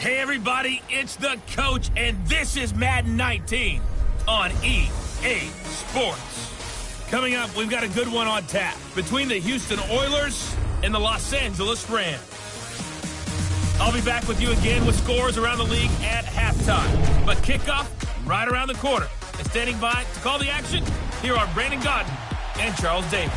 Hey everybody, it's the coach, and this is Madden 19 on EA Sports. Coming up, we've got a good one on tap between the Houston Oilers and the Los Angeles Rams. I'll be back with you again with scores around the league at halftime. But kickoff right around the corner. And standing by to call the action, here are Brandon Godden and Charles Davis.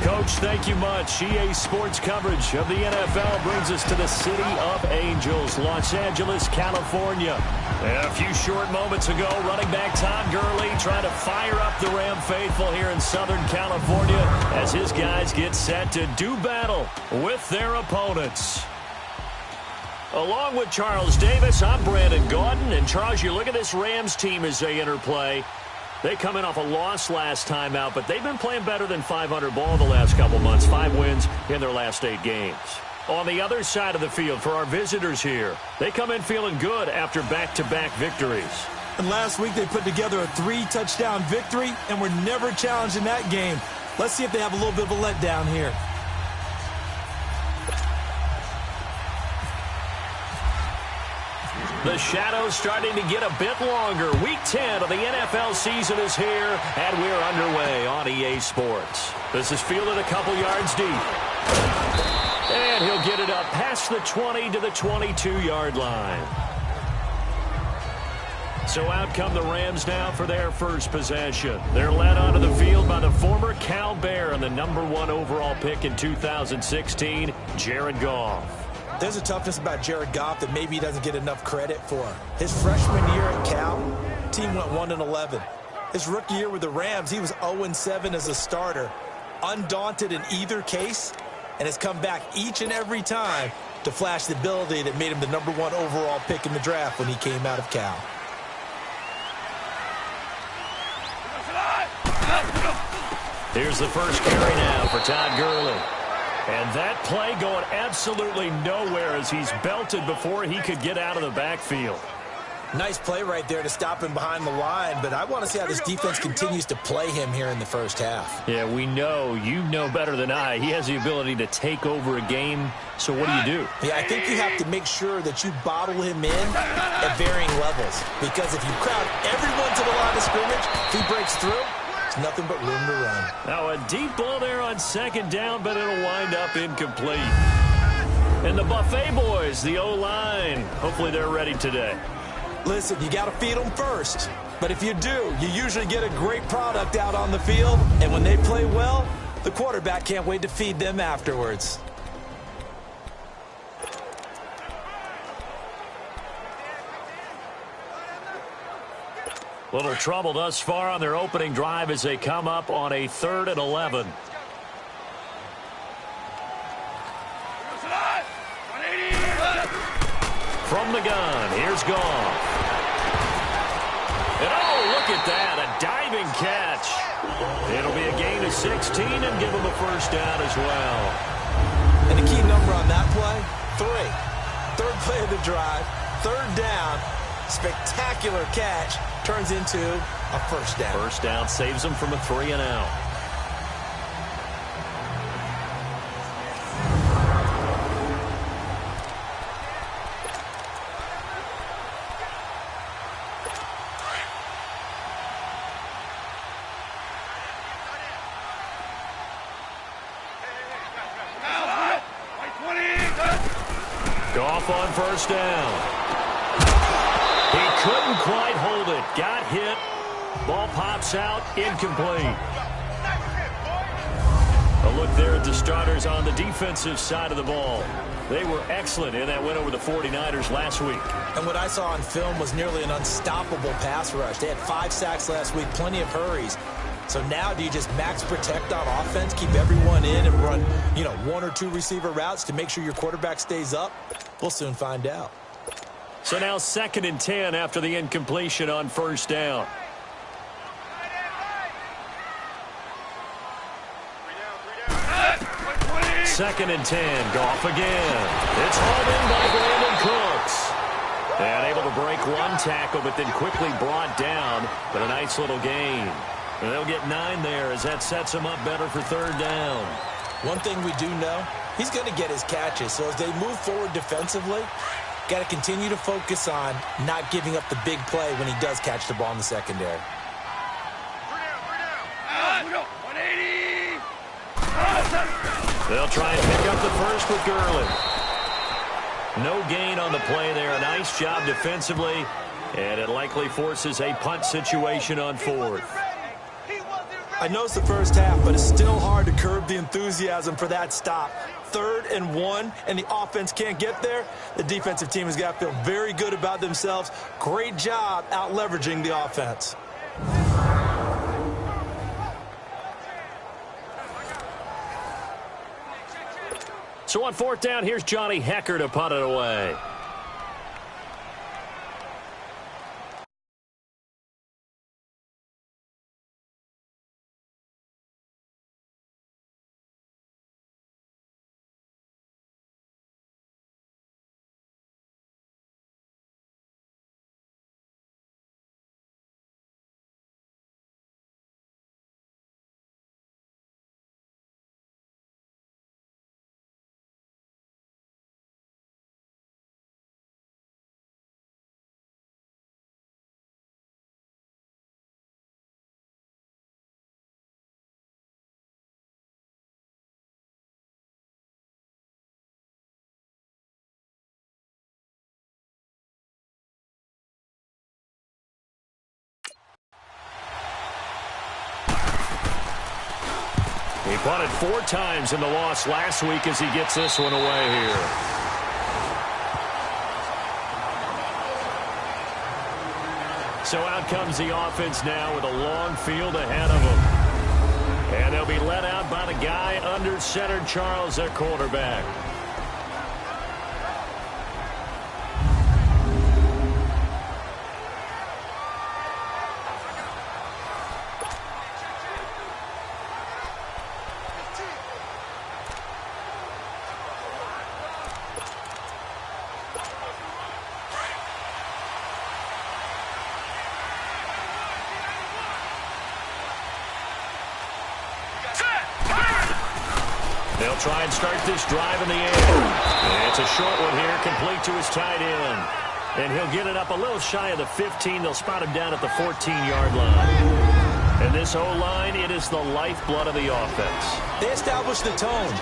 Coach, thank you much. EA Sports coverage of the NFL brings us to the City of Angels, Los Angeles, California. A few short moments ago, running back Todd Gurley trying to fire up the Ram faithful here in Southern California as his guys get set to do battle with their opponents. Along with Charles Davis, I'm Brandon Gaudin. And Charles, you look at this Rams team as they interplay. They come in off a loss last time out, but they've been playing better than 500 ball the last couple months. 5 wins in their last 8 games. On the other side of the field for our visitors here, they come in feeling good after back-to-back victories. And last week they put together a 3-touchdown victory and were never challenged in that game. Let's see if they have a little bit of a letdown here. The shadow's starting to get a bit longer. Week 10 of the NFL season is here, and we're underway on EA Sports. This is fielded a couple yards deep. And he'll get it up past the 20 to the 22-yard line. So out come the Rams now for their first possession. They're led onto the field by the former Cal Bear and the #1 overall pick in 2016, Jared Goff. There's a toughness about Jared Goff that maybe he doesn't get enough credit for. His freshman year at Cal, team went 1-11. His rookie year with the Rams, he was 0-7 as a starter, undaunted in either case, and has come back each and every time to flash the ability that made him the #1 overall pick in the draft when he came out of Cal. Here's the first carry now for Todd Gurley. And that play going absolutely nowhere as he's belted before he could get out of the backfield. Nice play right there to stop him behind the line, but I want to see how this defense continues to play him here in the first half. Yeah, we know, you know better than I, he has the ability to take over a game, so what do? Yeah, I think you have to make sure that you bottle him in at varying levels, because if you crowd everyone to the line of scrimmage, if he breaks through, there's nothing but room to run. Now a deep ball there on second down, but it'll wind up incomplete. And the Buffet boys, the O-line, hopefully they're ready today. Listen, you got to feed them first. But if you do, you usually get a great product out on the field. And when they play well, the quarterback can't wait to feed them afterwards. Little trouble thus far on their opening drive as they come up on a 3rd and 11. From the gun, here's Goff. And oh, look at that, a diving catch. It'll be a gain of 16 and give him a first down as well. And the key number on that play, 3. 3rd play of the drive, 3rd down, spectacular catch, turns into a first down. First down saves him from a 3-and-out. Goff on first down. He couldn't quite hold it. Got hit. Ball pops out. Incomplete. A look there at the starters on the defensive side of the ball. They were excellent in that win over the 49ers last week. And what I saw on film was nearly an unstoppable pass rush. They had 5 sacks last week, plenty of hurries. So now do you just max protect on offense, keep everyone in and run, 1 or 2 receiver routes to make sure your quarterback stays up? We'll soon find out. So now 2nd and 10 after the incompletion on first down. Second and 10, Goff again. It's hauled in by Brandon Cooks. And able to break one tackle, but then quickly brought down. But a nice little gain. And they'll get 9 there as that sets them up better for 3rd down. One thing we do know, he's going to get his catches. So as they move forward defensively, got to continue to focus on not giving up the big play when he does catch the ball in the secondary. They'll try and pick up the first with Gurley. No gain on the play there. A nice job defensively, and it likely forces a punt situation on fourth. I know it's the first half, but it's still hard to curb the enthusiasm for that stop. 3rd and 1, and the offense can't get there. The defensive team has got to feel very good about themselves. Great job out leveraging the offense. So on 4th down, here's Johnny Hecker to punt it away. He punted 4 times in the loss last week as he gets this one away here. So out comes the offense now with a long field ahead of them. And they'll be let out by the guy under center, Charles, at quarterback. They'll try and start this drive in the air. It's a short one here, complete to his tight end. And he'll get it up a little shy of the 15. They'll spot him down at the 14-yard line. And this O-line, it is the lifeblood of the offense. They establish the tone.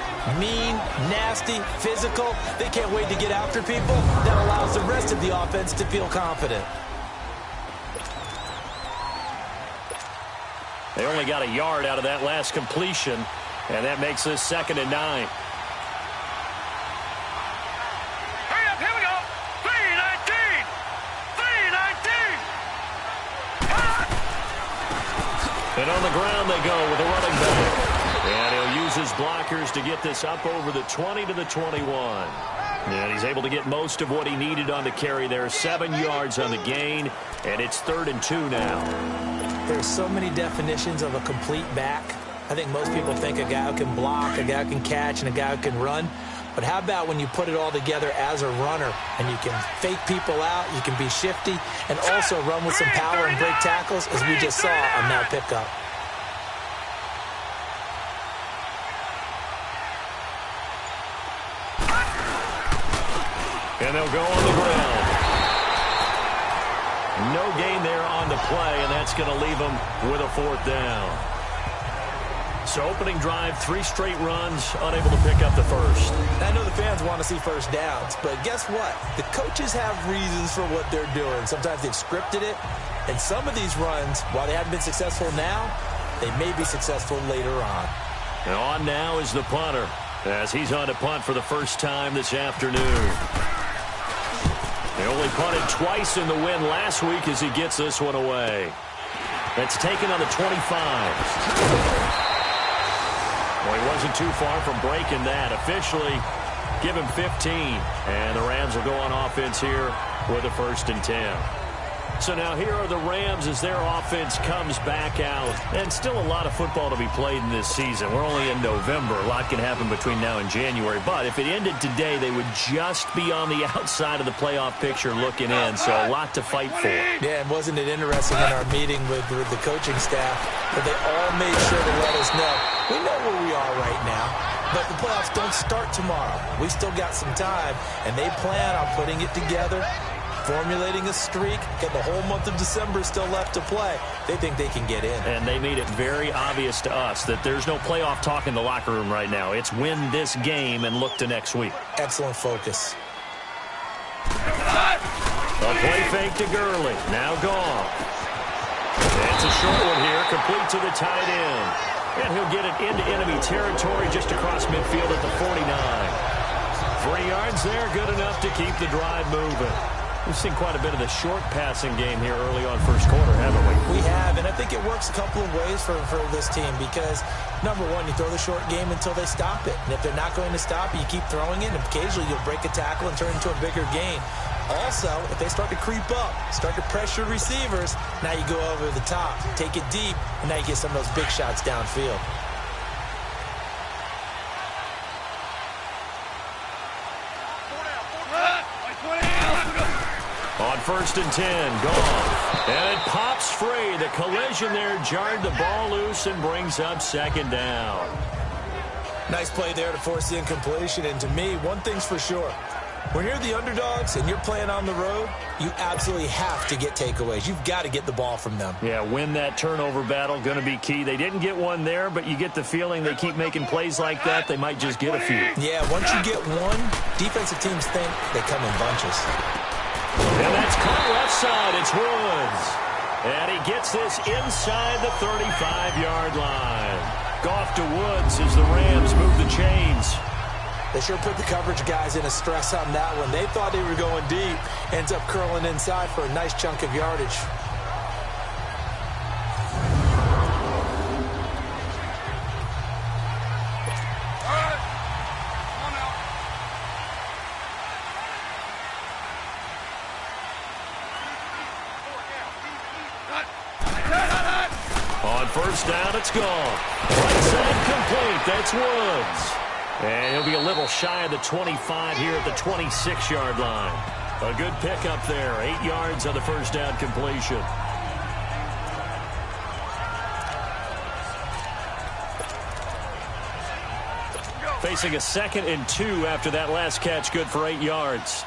Mean, nasty, physical. They can't wait to get after people. That allows the rest of the offense to feel confident. They only got a yard out of that last completion. And that makes this 2nd and 9. Hurry up, here we go. 3-19. 3-19. And on the ground they go with a running back. And he'll use his blockers to get this up over the 20 to the 21. And he's able to get most of what he needed on the carry there. 7 yards on the gain. And it's 3rd and 2 now. There's so many definitions of a complete back. I think most people think a guy who can block, a guy who can catch, and a guy who can run. But how about when you put it all together as a runner and you can fake people out, you can be shifty, and also run with some power and break tackles, as we just saw on that pickup. And they'll go on the ground. No gain there on the play, and that's going to leave them with a 4th down. So opening drive, 3 straight runs, unable to pick up the first. I know the fans want to see first downs, but guess what? The coaches have reasons for what they're doing. Sometimes they've scripted it, and some of these runs, while they haven't been successful now, they may be successful later on. And on now is the punter, as he's on to punt for the first time this afternoon. They only punted twice in the win last week as he gets this one away. That's taken on the 25. Well, he wasn't too far from breaking that. Officially, give him 15. And the Rams will go on offense here with a 1st and 10. So now here are the Rams as their offense comes back out. And still a lot of football to be played in this season. We're only in November. A lot can happen between now and January. But if it ended today, they would just be on the outside of the playoff picture looking in. So a lot to fight for. Yeah, and wasn't it interesting in our meeting with the coaching staff that they all made sure to let us know, we know where we are right now. But the playoffs don't start tomorrow. We still got some time, and they plan on putting it together, formulating a streak, get the whole month of December still left to play. They think they can get in. And they made it very obvious to us that there's no playoff talk in the locker room right now. It's win this game and look to next week. Excellent focus. A play fake to Gurley. Now Goff. It's a short one here, complete to the tight end. And he'll get it into enemy territory just across midfield at the 49. 3 yards there, good enough to keep the drive moving. We've seen quite a bit of the short passing game here early on first quarter, haven't we? We have, and I think it works a couple of ways for this team because, number one, you throw the short game until they stop it. And if they're not going to stop it, you keep throwing it, and occasionally you'll break a tackle and turn it into a bigger gain. Also, if they start to creep up, start to pressure receivers, now you go over the top, take it deep, and now you get some of those big shots downfield. On 1st and 10, Goff. And it pops free. The collision there jarred the ball loose and brings up 2nd down. Nice play there to force the incompletion. And to me, one thing's for sure. When you're the underdogs and you're playing on the road, you absolutely have to get takeaways. You've got to get the ball from them. Yeah, win that turnover battle, going to be key. They didn't get one there, but you get the feeling they keep making plays like that, they might just get a few. Yeah, once you get one, defensive teams think they come in bunches. And that's caught left side. It's Woods. And he gets this inside the 35-yard line. Goff to Woods as the Rams move the chains. They sure put the coverage guys in a stress on that one. They thought they were going deep. Ends up curling inside for a nice chunk of yardage. On 1st down, it's gone. Right side complete. That's Woods. And he'll be a little shy of the 25 here at the 26-yard line. A good pickup there. 8 yards on the 1st down completion. Facing a 2nd and 2 after that last catch. Good for 8 yards.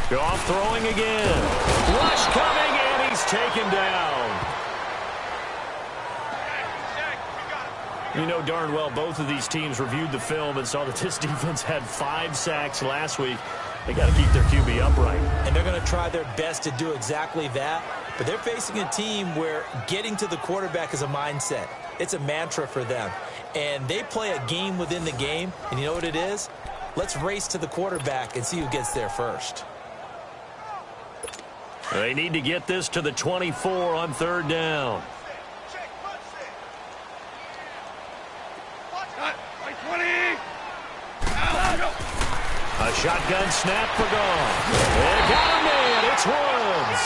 Goff throwing again. Rush coming, and he's taken down. You know darn well both of these teams reviewed the film and saw that this defense had 5 sacks last week. They got to keep their QB upright. And they're going to try their best to do exactly that. But they're facing a team where getting to the quarterback is a mindset. It's a mantra for them. And they play a game within the game. And you know what it is? Let's race to the quarterback and see who gets there first. They need to get this to the 24 on 3rd down. A shotgun snap for Goff. They got him in. It's Woods.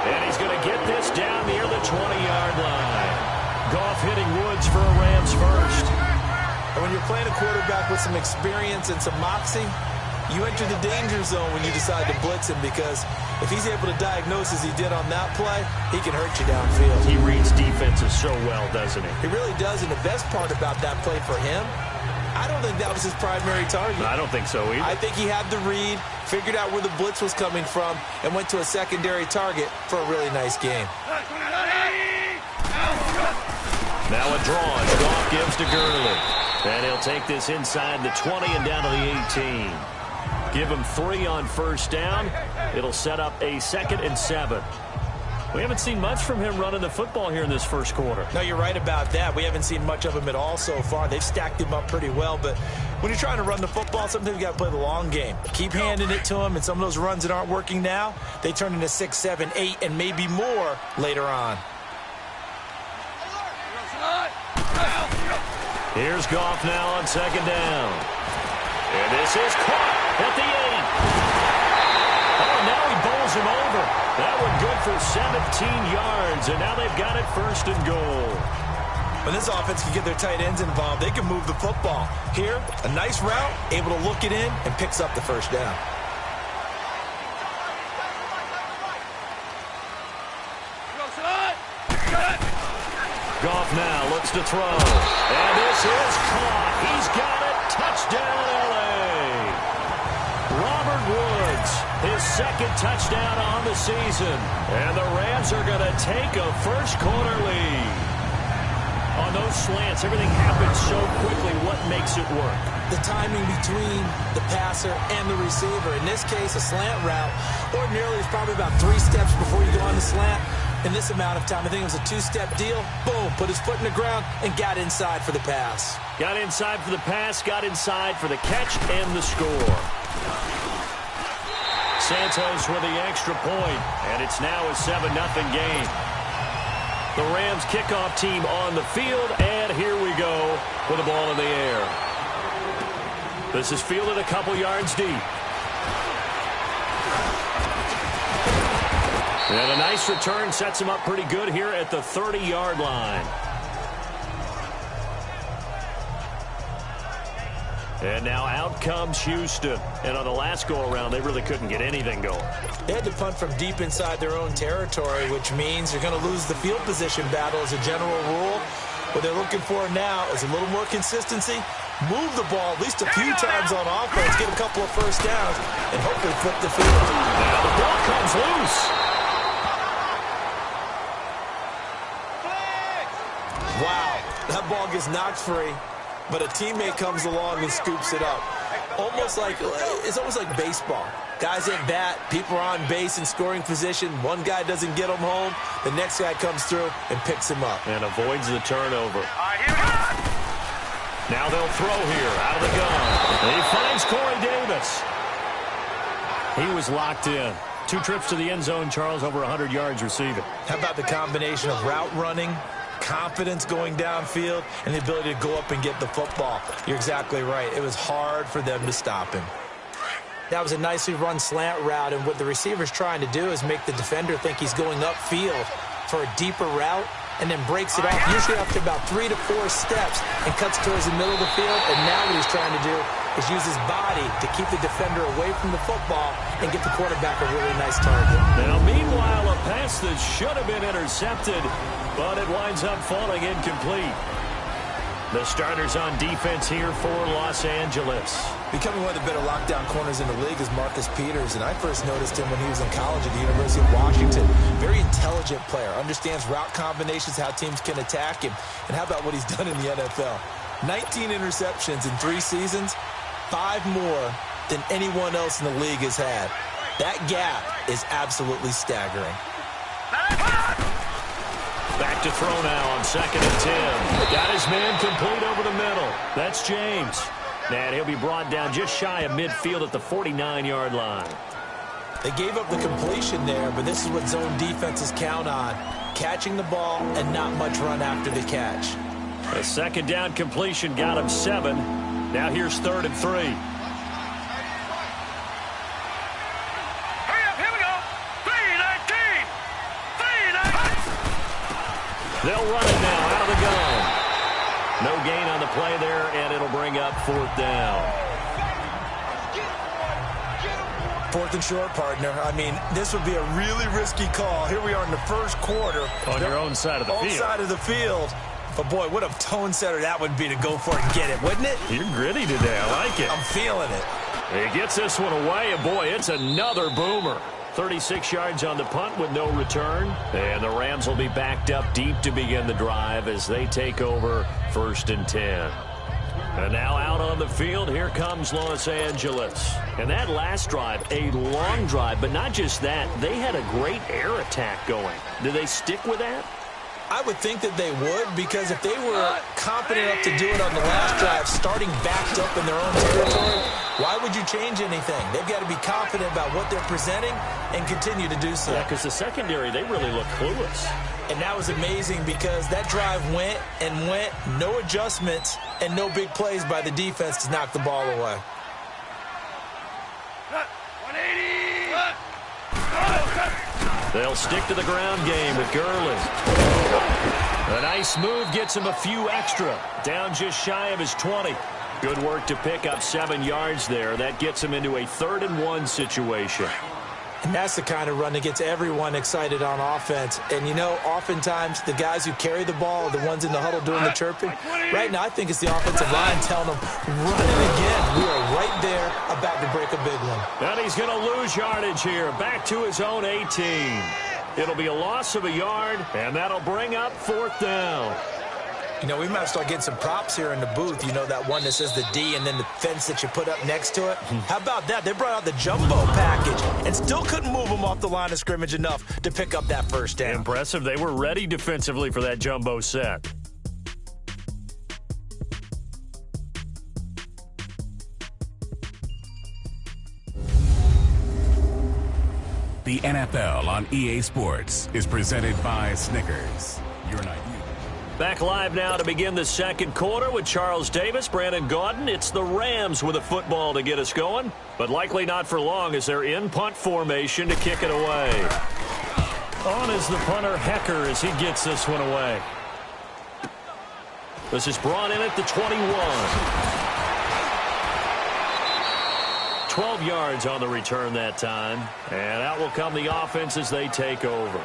And he's going to get this down near the 20-yard line. Goff hitting Woods for a Rams first. And when you're playing a quarterback with some experience and some moxie, you enter the danger zone when you decide to blitz him, because if he's able to diagnose as he did on that play, he can hurt you downfield. He reads defenses so well, doesn't he? He really does, and the best part about that play for him, I don't think that was his primary target. I don't think so either. I think he had the read, figured out where the blitz was coming from, and went to a secondary target for a really nice game. Now a draw. Goff gives to Gurley. And he'll take this inside the 20 and down to the 18. Give him 3 on 1st down. It'll set up a 2nd and 7. We haven't seen much from him running the football here in this first quarter. No, you're right about that. We haven't seen much of him at all so far. They've stacked him up pretty well, but when you're trying to run the football, sometimes you got to play the long game. Keep handing it to him, and some of those runs that aren't working now, they turn into 6, 7, 8, and maybe more later on. Here's Goff now on 2nd down. And this is caught at the 8. Oh, now he bowls him over. That one good for 17 yards, and now they've got it 1st and goal. When this offense can get their tight ends involved, they can move the football. Here, a nice route, able to look it in, and picks up the 1st down. Goff now looks to throw. And this is caught. He's got it. Touchdown, L.A. Robert Woods, his second touchdown on the season. And the Rams are going to take a first-quarter lead. On those slants, everything happens so quickly. What makes it work? The timing between the passer and the receiver. In this case, a slant route. Ordinarily, it's probably about 3 steps before you go on the slant. In this amount of time, I think it was a 2-step deal. Boom, put his foot in the ground and got inside for the pass. Got inside for the pass, got inside for the catch and the score. Santos with the extra point, and it's now a 7-0 game. The Rams kickoff team on the field, and here we go with the ball in the air. This is fielded a couple yards deep. And a nice return sets him up pretty good here at the 30-yard line. And now out comes Houston. And on the last go-around, they really couldn't get anything going. They had to punt from deep inside their own territory, which means you're going to lose the field position battle as a general rule. What they're looking for now is a little more consistency, move the ball at least a few times on offense, get a couple of first downs, and hopefully flip the field. Now the ball comes loose. Wow, that ball gets knocked free, but a teammate comes along and scoops it up. It's almost like baseball. Guys at bat, people are on base in scoring position. One guy doesn't get him home. The next guy comes through and picks him up. And avoids the turnover. Now they'll throw here out of the gun. And he finds Corey Davis. He was locked in. 2 trips to the end zone, Charles, over 100 yards receiving. How about the combination of route running, confidence going downfield, and the ability to go up and get the football? You're exactly right. It was hard for them to stop him. That was a nicely run slant route, and what the receiver's trying to do is make the defender think he's going upfield for a deeper route, and then breaks it off, usually after about 3 to 4 steps, and cuts towards the middle of the field. And now what he's trying to do is use his body to keep the defender away from the football and get the quarterback a really nice target. Now, meanwhile, a pass that should have been intercepted, but it winds up falling incomplete. The starters on defense here for Los Angeles. Becoming one of the better lockdown corners in the league is Marcus Peters, and I first noticed him when he was in college at the University of Washington. Very intelligent player, understands route combinations, how teams can attack him, and how about what he's done in the NFL? 19 interceptions in 3 seasons, 5 more than anyone else in the league has had. That gap is absolutely staggering. Back to throw now on 2nd and 10. Got his man complete over the middle. That's James. And he'll be brought down just shy of midfield at the 49-yard line. They gave up the completion there, but this is what zone defenses count on. Catching the ball and not much run after the catch. A 2nd down completion got him 7. Now here's 3rd and 3. Hurry up, here we go. 3-19. 3-19. They'll run it now out of the gun. No gain on the play there, and it'll bring up 4th down. 4th and short, partner. I mean, this would be a really risky call. Here we are in the first quarter. On your own side of the field. Own side of the field. But, boy, what a tone setter that would be to go for it and get it, wouldn't it? You're gritty today. I like it. I'm feeling it. He gets this one away, and, boy, it's another boomer. 36 yards on the punt with no return. And the Rams will be backed up deep to begin the drive as they take over 1st and 10. And now out on the field, here comes Los Angeles. And that last drive, a long drive, but not just that. They had a great air attack going. Do they stick with that? I would think that they would, because if they were confident enough to do it on the last drive, starting backed up in their own territory, why would you change anything? They've got to be confident about what they're presenting and continue to do so. Yeah, because the secondary, they really look clueless. And that was amazing because that drive went and went, no adjustments and no big plays by the defense to knock the ball away. 180. They'll stick to the ground game with Gurley. A nice move gets him a few extra. Down just shy of his 20. Good work to pick up 7 yards there. That gets him into a 3rd and 1 situation. And that's the kind of run that gets everyone excited on offense. And, you know, oftentimes the guys who carry the ball are the ones in the huddle doing the chirping. Right now, I think it's the offensive line telling them, run it again. We are right there about to break a big one. And he's going to lose yardage here. Back to his own 18. It'll be a loss of a yard, and that'll bring up 4th down. You know, we might start getting some props here in the booth. You know, that one that says the D and then the fence that you put up next to it. How about that? They brought out the jumbo package and still couldn't move them off the line of scrimmage enough to pick up that first down. Impressive. They were ready defensively for that jumbo set. The NFL on EA Sports is presented by Snickers. You're not you. Back live now to begin the second quarter with Charles Davis, Brandon Gaudin. It's the Rams with a football to get us going, but likely not for long as they're in punt formation to kick it away. On is the punter, Hecker, as he gets this one away. This is brought in at the 21. 12 yards on the return that time, and out will come the offense as they take over.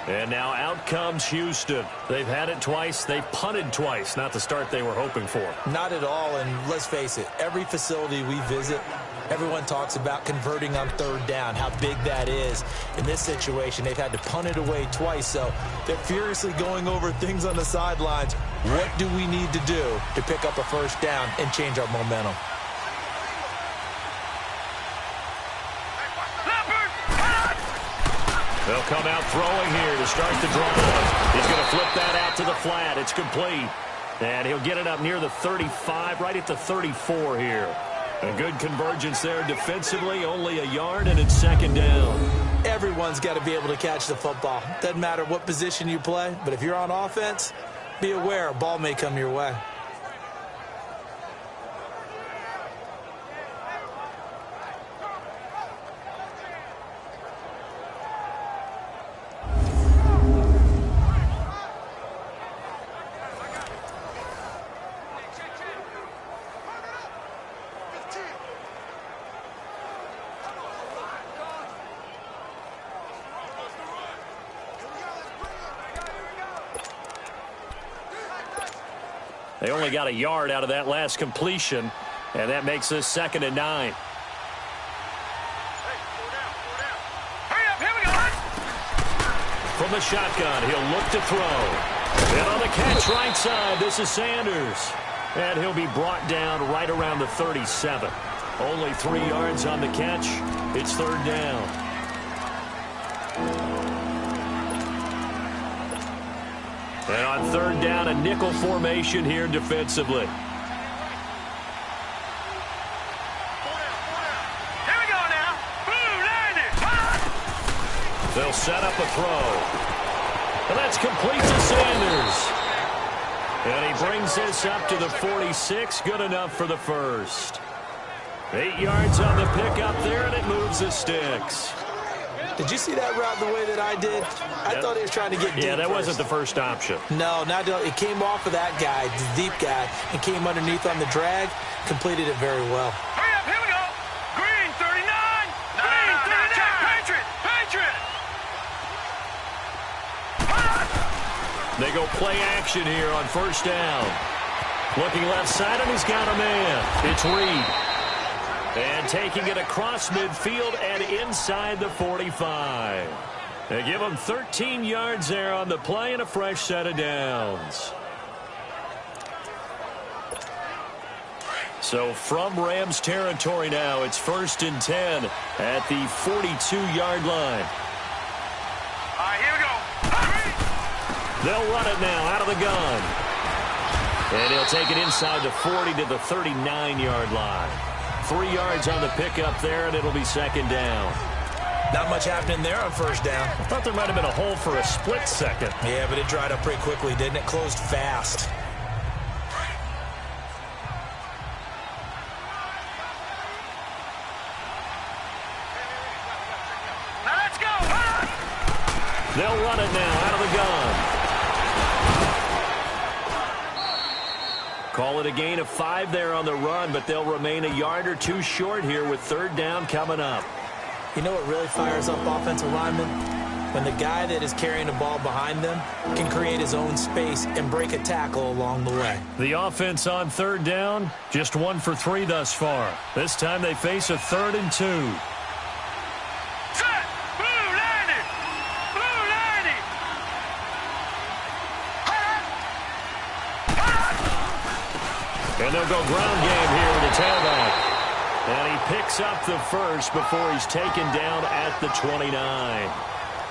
And now out comes Houston. They've had it twice. They've punted twice. Not the start they were hoping for. Not at all, and let's face it, every facility we visit, everyone talks about converting on 3rd down, how big that is. In this situation, they've had to punt it away twice, so they're furiously going over things on the sidelines. What do we need to do to pick up a first down and change our momentum? They'll come out throwing here to start the drive. He's going to flip that out to the flat. It's complete. And he'll get it up near the 35, right at the 34 here. A good convergence there defensively, only a yard, and it's 2nd down. Everyone's got to be able to catch the football. Doesn't matter what position you play, but if you're on offense, be aware a ball may come your way. They only got a yard out of that last completion, and that makes this 2nd and 9. Hurry up, here we go. From the shotgun, he'll look to throw. And on the catch right side, this is Sanders. And he'll be brought down right around the 37. Only 3 yards on the catch. It's 3rd down. And on 3rd down, a nickel formation here defensively. Here we go now. Blue landed. They'll set up a throw. And that's complete to Sanders. And he brings this up to the 46. Good enough for the first. 8 yards on the pickup there, and it moves the sticks. Did you see that route the way that I did? I thought he was trying to get deep. Yeah, that first. wasn't the first option. No, it came off of that guy, the deep guy, and came underneath on the drag, completed it very well. Hurry up, here we go. Green 39. Green 39. Patriot. Patriot. They go play action here on 1st down. Looking left side, and he's got a man. It's Reed. And taking it across midfield and inside the 45. They give him 13 yards there on the play and a fresh set of downs. So from Rams territory now, it's 1st and 10 at the 42-yard line. All right, here we go. They'll run it now out of the gun. And he'll take it inside the 40 to the 39-yard line. 3 yards on the pickup there, and it'll be 2nd down. Not much happening there on 1st down. I thought there might have been a hole for a split second. Yeah, but it dried up pretty quickly, didn't it? Closed fast. Now let's go. They'll run it now out of the gun. Call it a gain of 5 there on the run, but they'll remain a yard or 2 short here with 3rd down coming up. You know what really fires up offensive linemen? When the guy that is carrying the ball behind them can create his own space and break a tackle along the way. The offense on third down, just 1 for 3 thus far. This time they face a 3rd and 2. Set! Blue 90! Blue 90! And they'll go ground game here with the tailback. And he picks up the first before he's taken down at the 29.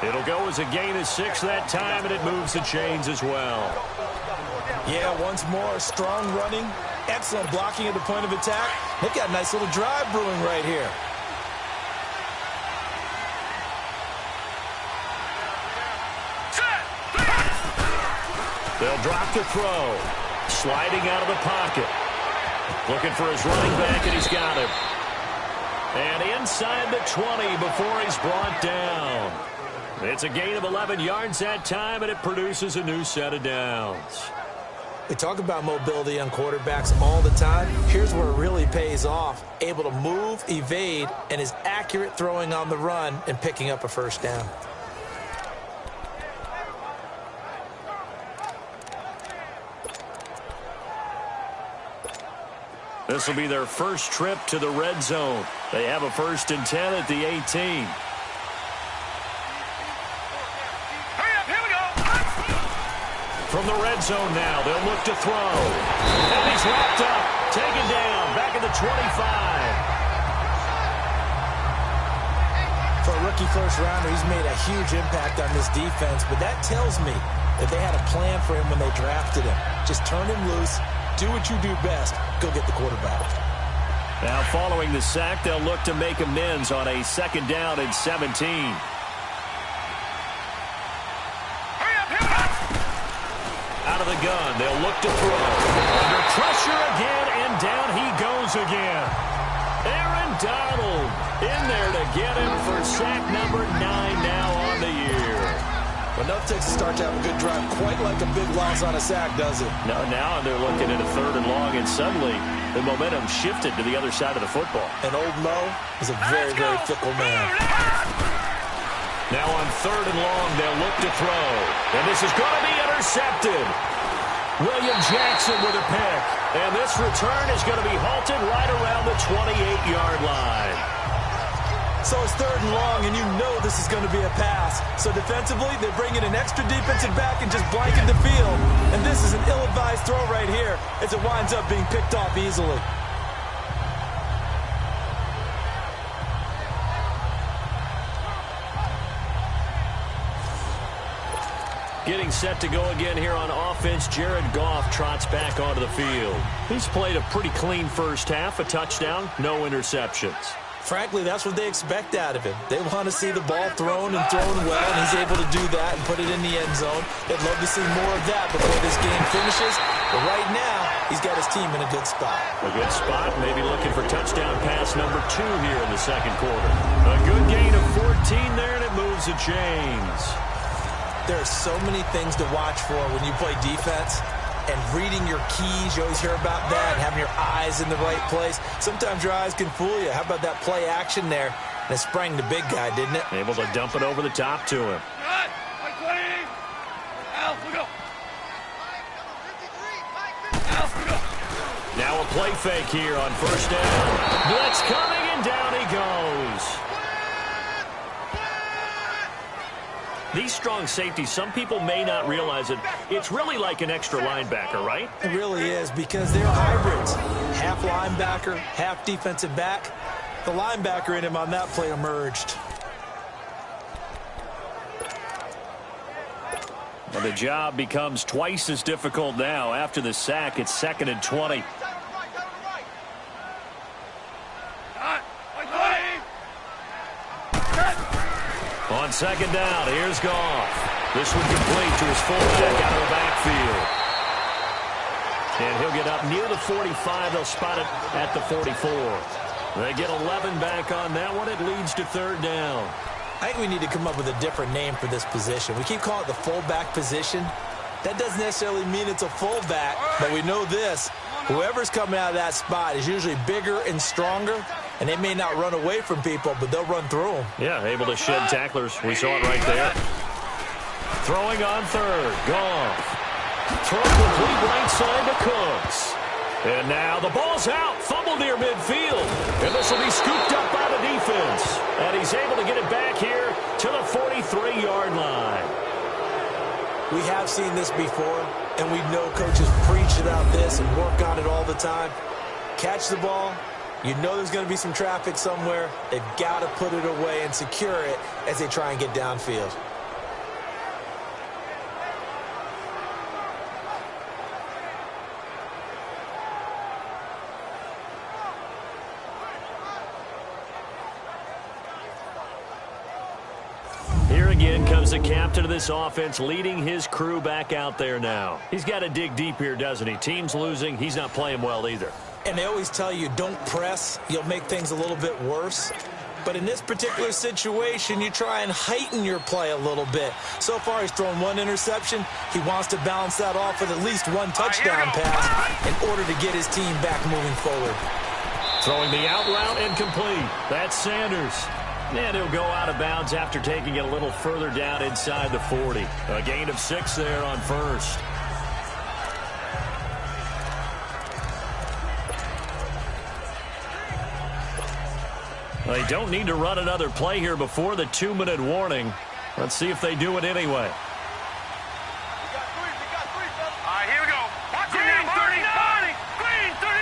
It'll go as a gain of 6 that time, and it moves the chains as well. Yeah, once more, strong running, excellent blocking at the point of attack. They've got a nice little drive brewing right here. Set! They'll drop the throw. Sliding out of the pocket. Looking for his running back, and he's got him. And inside the 20 before he's brought down. It's a gain of 11 yards that time, and it produces a new set of downs. We talk about mobility on quarterbacks all the time. Here's where it really pays off. Able to move, evade, and is accurate throwing on the run and picking up a first down. This will be their first trip to the red zone. They have a 1st and 10 at the 18. Hurry up, here we go! From the red zone now, they'll look to throw. And he's wrapped up, taken down, back at the 25. For a rookie first-rounder, he's made a huge impact on this defense, but that tells me that they had a plan for him when they drafted him. Just turn him loose, do what you do best, go get the quarterback. Now following the sack, they'll look to make amends on a 2nd down and 17. Hurry up, here we go! Out of the gun, they'll look to throw. Under pressure again, and down he goes again. Aaron Donald in there to get him for sack number 9 now on the year. Enough takes to start to have a good drive, quite like a big loss on a sack, does it? No, now they're looking at a 3rd and long, and suddenly the momentum shifted to the other side of the football. And old Mo is a very, very fickle man. Now on 3rd and long, they'll look to throw. And this is going to be intercepted. William Jackson with a pick. And this return is going to be halted right around the 28-yard line. So it's 3rd and long, and you know this is going to be a pass. So defensively, they bring in an extra defensive back and just blanket the field. And this is an ill-advised throw right here as it winds up being picked off easily. Getting set to go again here on offense, Jared Goff trots back onto the field. He's played a pretty clean first half, a touchdown, no interceptions. Frankly, that's what they expect out of him. They want to see the ball thrown and thrown well, and he's able to do that and put it in the end zone. They'd love to see more of that before this game finishes. But right now, he's got his team in a good spot. A good spot, maybe looking for touchdown pass number 2 here in the 2nd quarter. A good gain of 14 there, and it moves the chains. There are so many things to watch for when you play defense. And reading your keys, you always hear about that, and having your eyes in the right place. Sometimes your eyes can fool you. How about that play action there? And it sprang the big guy, didn't it? Able to dump it over the top to him. Right, Mike 20. Alf, we go. Alf, we go. Now a play fake here on 1st down. Blitz coming, and down he goes. These strong safeties, some people may not realize it. It's really like an extra linebacker, right? It really is, because they're hybrids. Half linebacker, half defensive back. The linebacker in him on that play emerged. And the job becomes twice as difficult now. After the sack, it's 2nd and 20. On 2nd down, here's Goff. This one complete to his fullback out of the backfield. And he'll get up near the 45. They'll spot it at the 44. They get 11 back on that one. It leads to 3rd down. I think we need to come up with a different name for this position. We keep calling it the fullback position. That doesn't necessarily mean it's a fullback, but we know this. Whoever's coming out of that spot is usually bigger and stronger, And they may not run away from people, but they'll run through them. Yeah, able to shed tacklers. We saw it right there. Throwing on third. Goff. Throw complete right side to Cooks. And now the ball's out. Fumble near midfield. And this will be scooped up by the defense. And he's able to get it back here to the 43-yard line. We have seen this before, and we know coaches preach about this and work on it all the time. Catch the ball. You know there's going to be some traffic somewhere. They've got to put it away and secure it as they try and get downfield. Here again comes the captain of this offense, leading his crew back out there now. He's got to dig deep here, doesn't he? Team's losing. He's not playing well either. And they always tell you, don't press. You'll make things a little bit worse. But in this particular situation, you try and heighten your play a little bit. So far, he's thrown one interception. He wants to balance that off with at least one touchdown pass in order to get his team back moving forward. Throwing the out route incomplete. That's Sanders. And he'll go out of bounds after taking it a little further down inside the 40. A gain of 6 there on first. They don't need to run another play here before the 2-minute warning. Let's see if they do it anyway. All right, here we go. Green 39. Green 39.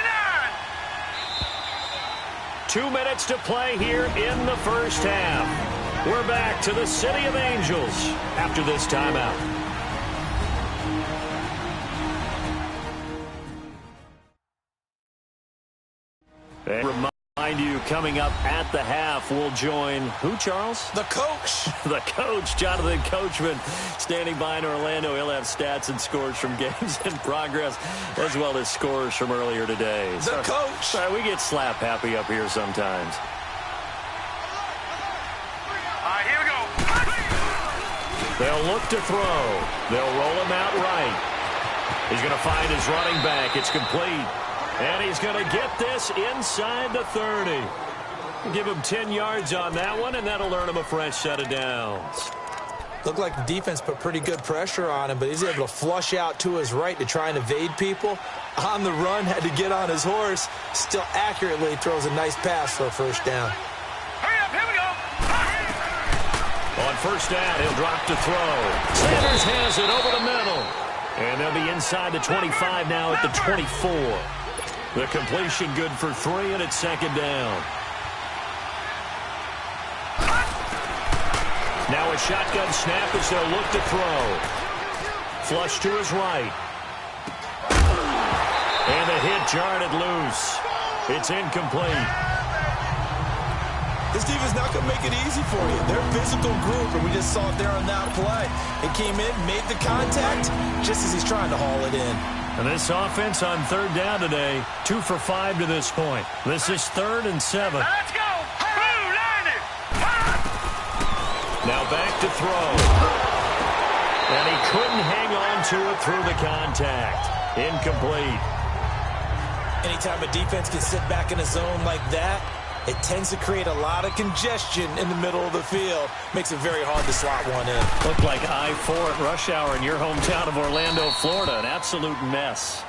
2 minutes to play here in the first half. We're back to the City of Angels after this timeout. And remind you, coming up at the half, we'll join who, Charles? The coach. The coach, Jonathan Coachman, standing by in Orlando. He'll have stats and scores from games in progress, as well as scores from earlier today. The coach. Sorry, we get slap happy up here sometimes. All right, here we go. They'll look to throw. They'll roll him out right. He's going to find his running back. It's complete. And he's going to get this inside the 30. Give him 10 yards on that one, and that'll earn him a fresh set of downs. Looked like the defense put pretty good pressure on him, but he's able to flush out to his right to try and evade people. On the run, had to get on his horse. Still accurately throws a nice pass for a first down. Hurry up, here we go. On first down, he'll drop to throw. Sanders has it over the middle. And they'll be inside the 25 now at the 24. The completion good for 3, and it's second down. Now a shotgun snap as they'll look to throw. Flush to his right. And the hit jarred it loose. It's incomplete. This defense not going to make it easy for you. They're a physical group, and we just saw it there on that play. It came in, made the contact, just as he's trying to haul it in. And this offense on third down today, 2 for 5 to this point. This is 3rd and 7. Let's go. Blue line it. Now back to throw. And he couldn't hang on to it through the contact. Incomplete. Anytime a defense can sit back in a zone like that, it tends to create a lot of congestion in the middle of the field. Makes it very hard to slot one in. Looked like I-4 at rush hour in your hometown of Orlando, Florida. An absolute mess.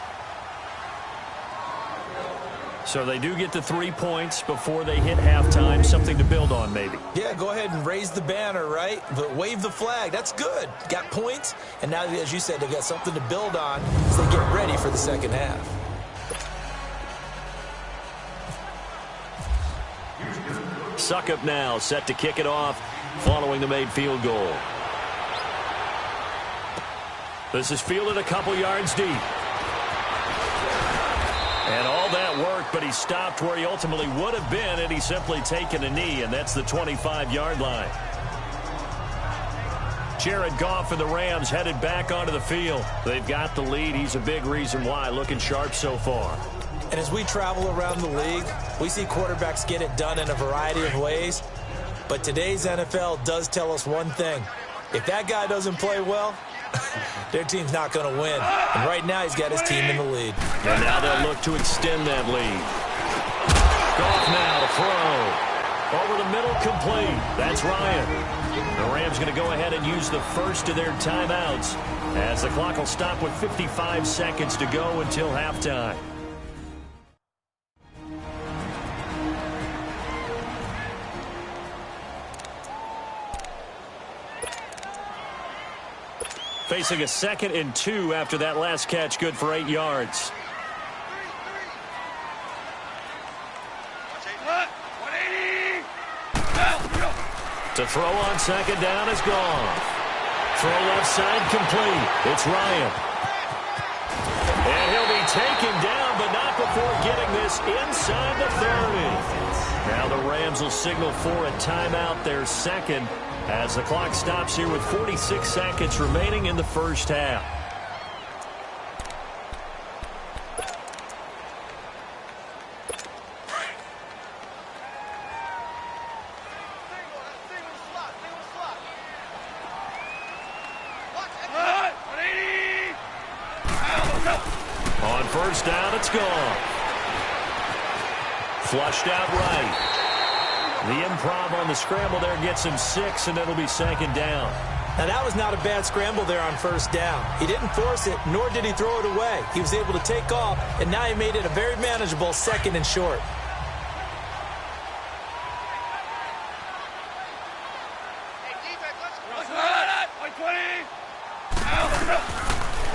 So they do get the 3 points before they hit halftime. Something to build on, maybe. Yeah, go ahead and raise the banner, right? But wave the flag. That's good. Got points. And now, as you said, they got something to build on as they get ready for the second half. Suckup now, set to kick it off following the made field goal. This is fielded a couple yards deep. And all that work, but he stopped where he ultimately would have been had he simply taken a knee, and that's the 25-yard line. Jared Goff and the Rams headed back onto the field. They've got the lead. He's a big reason why, looking sharp so far. And as we travel around the league, we see quarterbacks get it done in a variety of ways. But today's NFL does tell us one thing. If that guy doesn't play well, their team's not going to win. And right now, he's got his team in the lead. And now they'll look to extend that lead. Goff now to throw. Over the middle, complete. That's Ryan. The Rams going to go ahead and use the first of their timeouts as the clock will stop with 55 seconds to go until halftime. Facing a 2nd and 2 after that last catch, good for 8 yards. To throw on 2nd down is gone. Throw left side complete. It's Ryan. And he'll be taken down, but not before getting this inside the 30. Now the Rams will signal for a timeout, their second, as the clock stops here with 46 seconds remaining in the first half. On first down, it's gone. Flushed out right. The improv on the scramble there gets him 6, and it'll be 2nd down. Now, that was not a bad scramble there on first down. He didn't force it, nor did he throw it away. He was able to take off, and now he made it a very manageable 2nd and short.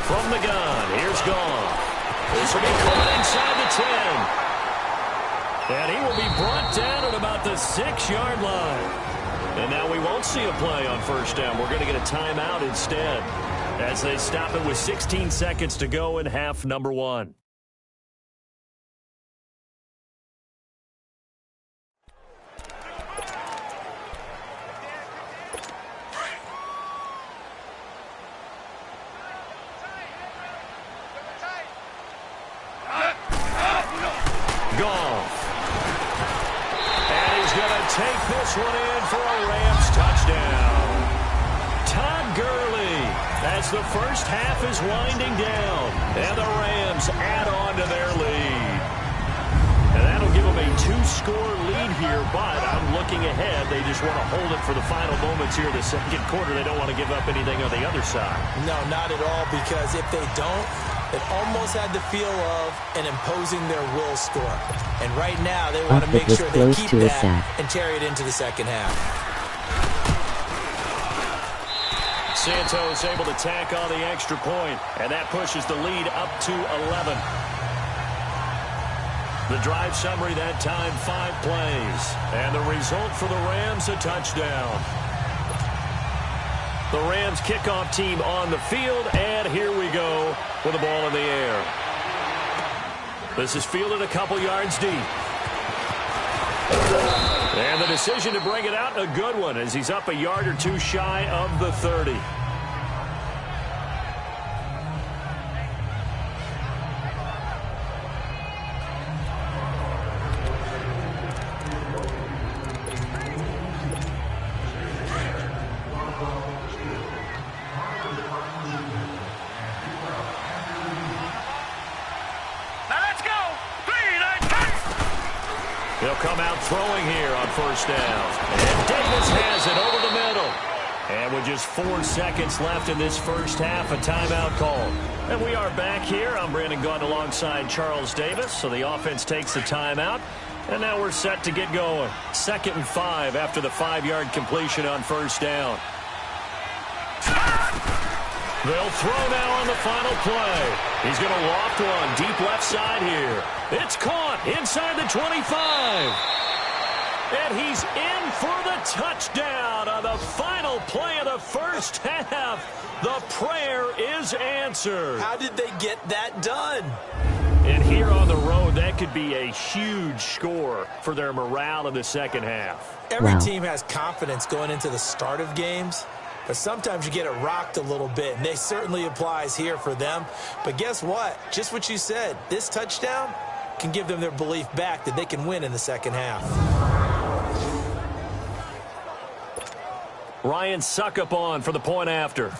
From the gun, here's Goff. This will be caught inside the 10. And he will be brought down at about the 6-yard line. And now we won't see a play on first down. We're going to get a timeout instead as they stop it with 16 seconds to go in half number 1. Goff. Take this one in for a Rams touchdown. Todd Gurley as the first half is winding down. And the Rams add on to their lead. And that'll give them a 2-score lead here, but I'm looking ahead. They just want to hold it for the final moments here in the second quarter. They don't want to give up anything on the other side. No, not at all, because if they don't, it almost had the feel of an imposing their will score. And right now, they want to make sure they keep that and carry it into the second half. Santos able to tack on the extra point, and that pushes the lead up to 11. The drive summary that time, 5 plays. And the result for the Rams, a touchdown. The Rams kickoff team on the field, and here we go with the ball in the air. This is fielded a couple yards deep. And the decision to bring it out, a good one, as he's up a yard or two shy of the 30. He'll come out throwing here on first down. And Davis has it over the middle. And with just 4 seconds left in this first half, a timeout call. And we are back here. I'm Brandon Gunn alongside Charles Davis. So the offense takes the timeout. And now we're set to get going. 2nd and 5 after the 5-yard completion on first down. They'll throw now on the final play. He's going to loft one deep left side here. It's caught inside the 25. And he's in for the touchdown on the final play of the first half. The prayer is answered. How did they get that done? And here on the road, that could be a huge score for their morale in the second half. Every team has confidence going into the start of games. But sometimes you get it rocked a little bit, and it certainly applies here for them. But guess what? Just what you said. This touchdown can give them their belief back that they can win in the second half. Ryan Suckup on for the point after.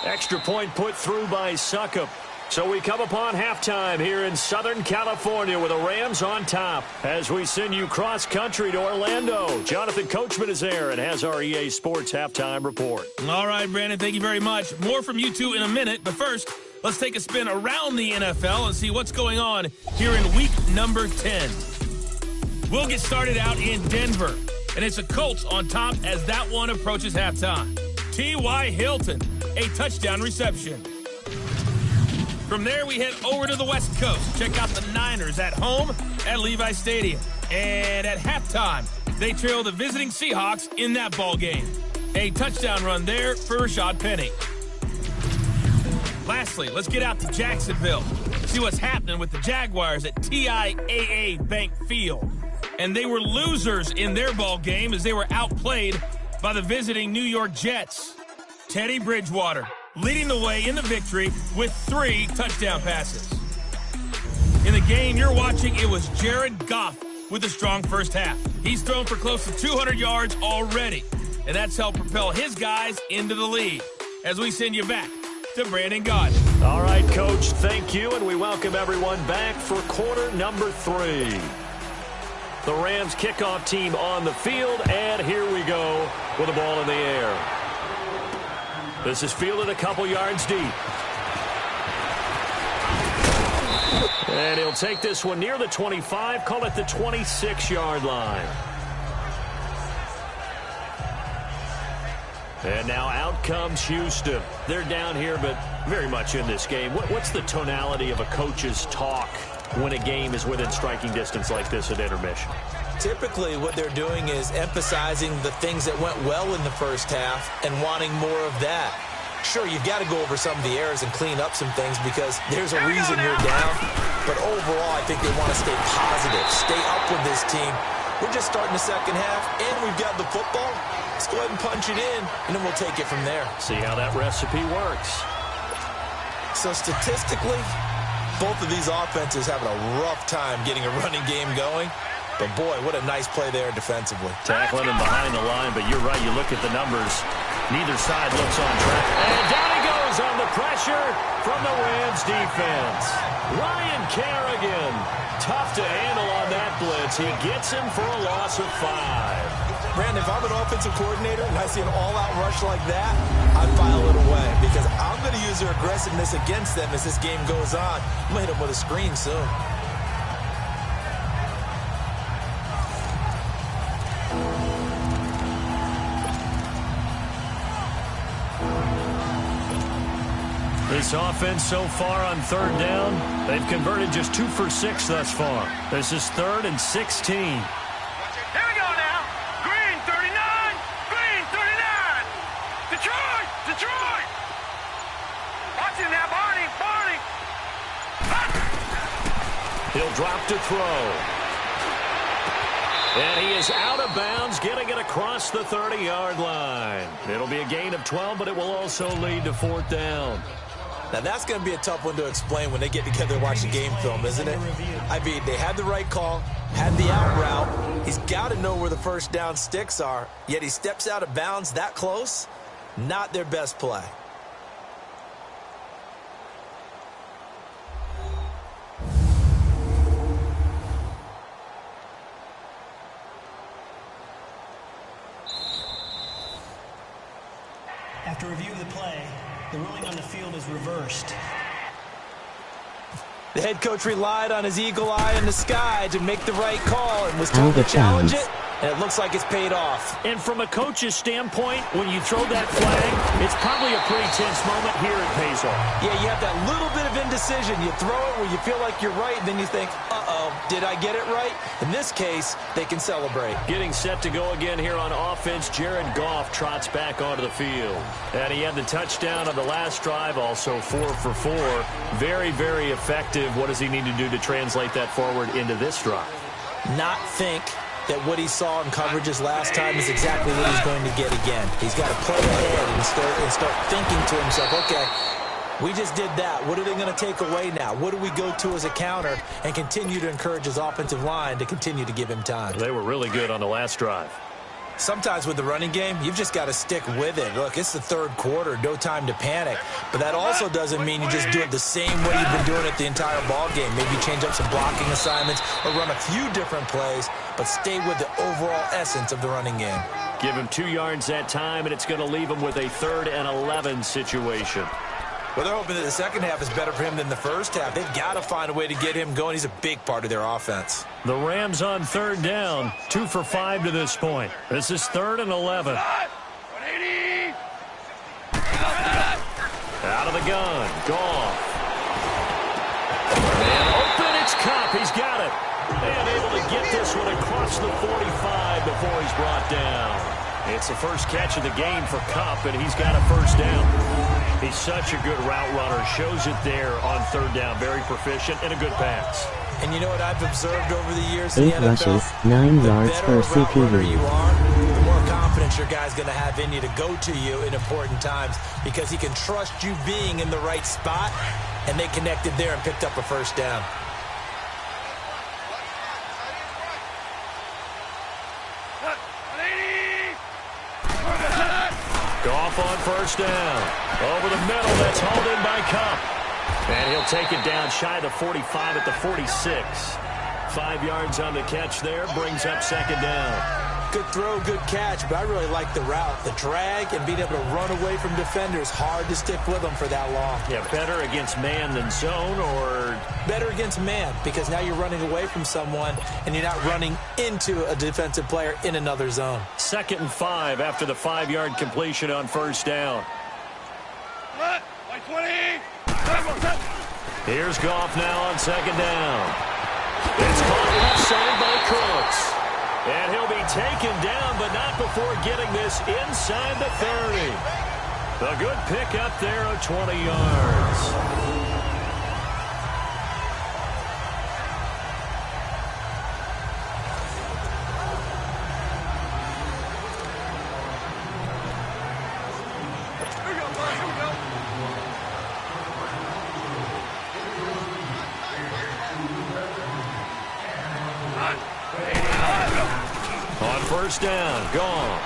Extra point put through by Suckup. So we come upon halftime here in Southern California with the Rams on top as we send you cross-country to Orlando. Jonathan Coachman is there and has our EA Sports halftime report. All right, Brandon, thank you very much. More from you two in a minute, but first, let's take a spin around the NFL and see what's going on here in week number 10. We'll get started out in Denver, and it's the Colts on top as that one approaches halftime. T.Y. Hilton, a touchdown reception. From there, we head over to the West Coast. Check out the Niners at home at Levi Stadium. And at halftime, they trail the visiting Seahawks in that ball game. A touchdown run there for Rashad Penny. Lastly, let's get out to Jacksonville. See what's happening with the Jaguars at TIAA Bank Field. And they were losers in their ball game as they were outplayed by the visiting New York Jets. Teddy Bridgewater leading the way in the victory with 3 touchdown passes. In the game you're watching, it was Jared Goff with a strong first half. He's thrown for close to 200 yards already, and that's helped propel his guys into the lead. As we send you back to Brandon Gaudin. All right, Coach, thank you, and we welcome everyone back for quarter number 3. The Rams kickoff team on the field, and here we go with the ball in the air. This is fielded a couple yards deep. And he'll take this one near the 25, call it the 26-yard line. And now out comes Houston. They're down here, but very much in this game. What's the tonality of a coach's talk when a game is within striking distance like this at intermission? Typically, what they're doing is emphasizing the things that went well in the first half and wanting more of that. Sure, you've got to go over some of the errors and clean up some things because there's a reason you're down. But overall, I think they want to stay positive, stay up with this team. We're just starting the second half, and we've got the football. Let's go ahead and punch it in, and then we'll take it from there. See how that recipe works. So statistically, both of these offenses having a rough time getting a running game going. But, boy, what a nice play there defensively. Tackling him behind the line, but you're right. You look at the numbers. Neither side looks on track. And down he goes on the pressure from the Rams defense. Ryan Kerrigan, tough to handle on that blitz. He gets him for a loss of 5. Brandon, if I'm an offensive coordinator and I see an all-out rush like that, I'd file it away because I'm going to use their aggressiveness against them as this game goes on. I'm going to hit them with a screen soon. This offense so far on third down, they've converted just 2 for 6 thus far. This is 3rd and 16. Here we go now. Green 39. Green 39. Detroit. Detroit. Watch him now, Barney. Barney. He'll drop to throw. And he is out of bounds, getting it across the 30-yard line. It'll be a gain of 12, but it will also lead to 4th down. Now, that's going to be a tough one to explain when they get together and watch the game film, isn't it? I mean, they had the right call, had the out route. He's got to know where the first down sticks are, yet he steps out of bounds that close. Not their best play. After review of the play, the ruling on the field is reversed. The head coach relied on his eagle eye in the sky to make the right call and was told to challenge it, and it looks like it's paid off. And from a coach's standpoint, when you throw that flag, it's probably a pretty tense moment. Here it pays off. Yeah, you have that little bit of indecision. You throw it where you feel like you're right, and then you think, uh-oh, did I get it right? In this case, they can celebrate. Getting set to go again here on offense, Jared Goff trots back onto the field. And he had the touchdown on the last drive, also 4 for 4. Very, very effective. What does he need to do to translate that forward into this drive? Not think that what he saw in coverages last time is exactly what he's going to get again. He's got to play ahead and start thinking to himself, okay, we just did that. What are they going to take away now? What do we go to as a counter? And continue to encourage his offensive line to continue to give him time. They were really good on the last drive. Sometimes with the running game, you've just got to stick with it. Look, it's the third quarter, no time to panic. But that also doesn't mean you just do it the same way you've been doing it the entire ball game. Maybe change up some blocking assignments or run a few different plays, but stay with the overall essence of the running game. Give him 2 yards that time, and it's going to leave him with a 3rd and 11 situation. Well, they're hoping that the second half is better for him than the first half. They've got to find a way to get him going. He's a big part of their offense. The Rams on 3rd down, 2 for 5 to this point. This is 3rd and 11. 180. Out of the gun, Goff. And open, it's Cup. He's got it. And able to get this one across the 45 before he's brought down. It's the first catch of the game for Cup, and he's got a first down. He's such a good route runner. Shows it there on 3rd down. Very proficient and a good pass. And you know what I've observed over the years in the 8 NFL? rushes, 9 yards per The better route runner CQB. you are, the more confidence your guy's going to have in you to go to you in important times because he can trust you being in the right spot, and they connected there and picked up a first down. Goff on first down. Over the middle, that's hauled in by Cup. And he'll take it down shy of the 45 at the 46. 5 yards on the catch there, brings up 2nd down. Good throw, good catch, but I really like the route. The drag and being able to run away from defenders, hard to stick with them for that long. Yeah, better against man than zone, or? Better against man, because now you're running away from someone and you're not running into a defensive player in another zone. 2nd and 5 after the 5-yard completion on first down. 20. Here's Goff now on 2nd down. It's caught left side by Cooks. And he'll be taken down, but not before getting this inside the 30. A good pickup there of 20 yards. First down, Goff.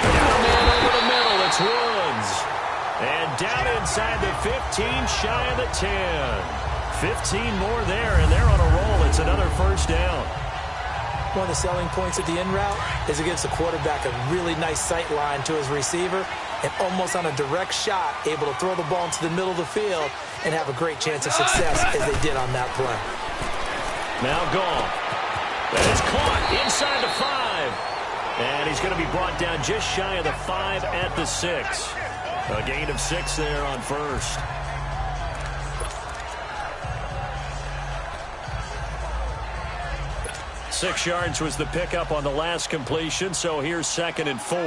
Got a man over the middle, it's Woods. And down inside the 15, shy of the 10. 15 more there, and they're on a roll. It's another first down. One of the selling points of the in route is it gives the quarterback a really nice sight line to his receiver and almost on a direct shot, able to throw the ball into the middle of the field and have a great chance of success as they did on that play. Now Goff. And it's caught inside the 5. And he's going to be brought down just shy of the 5 at the 6. A gain of 6 there on first. Six yards was the pickup on the last completion, so here's 2nd and 4.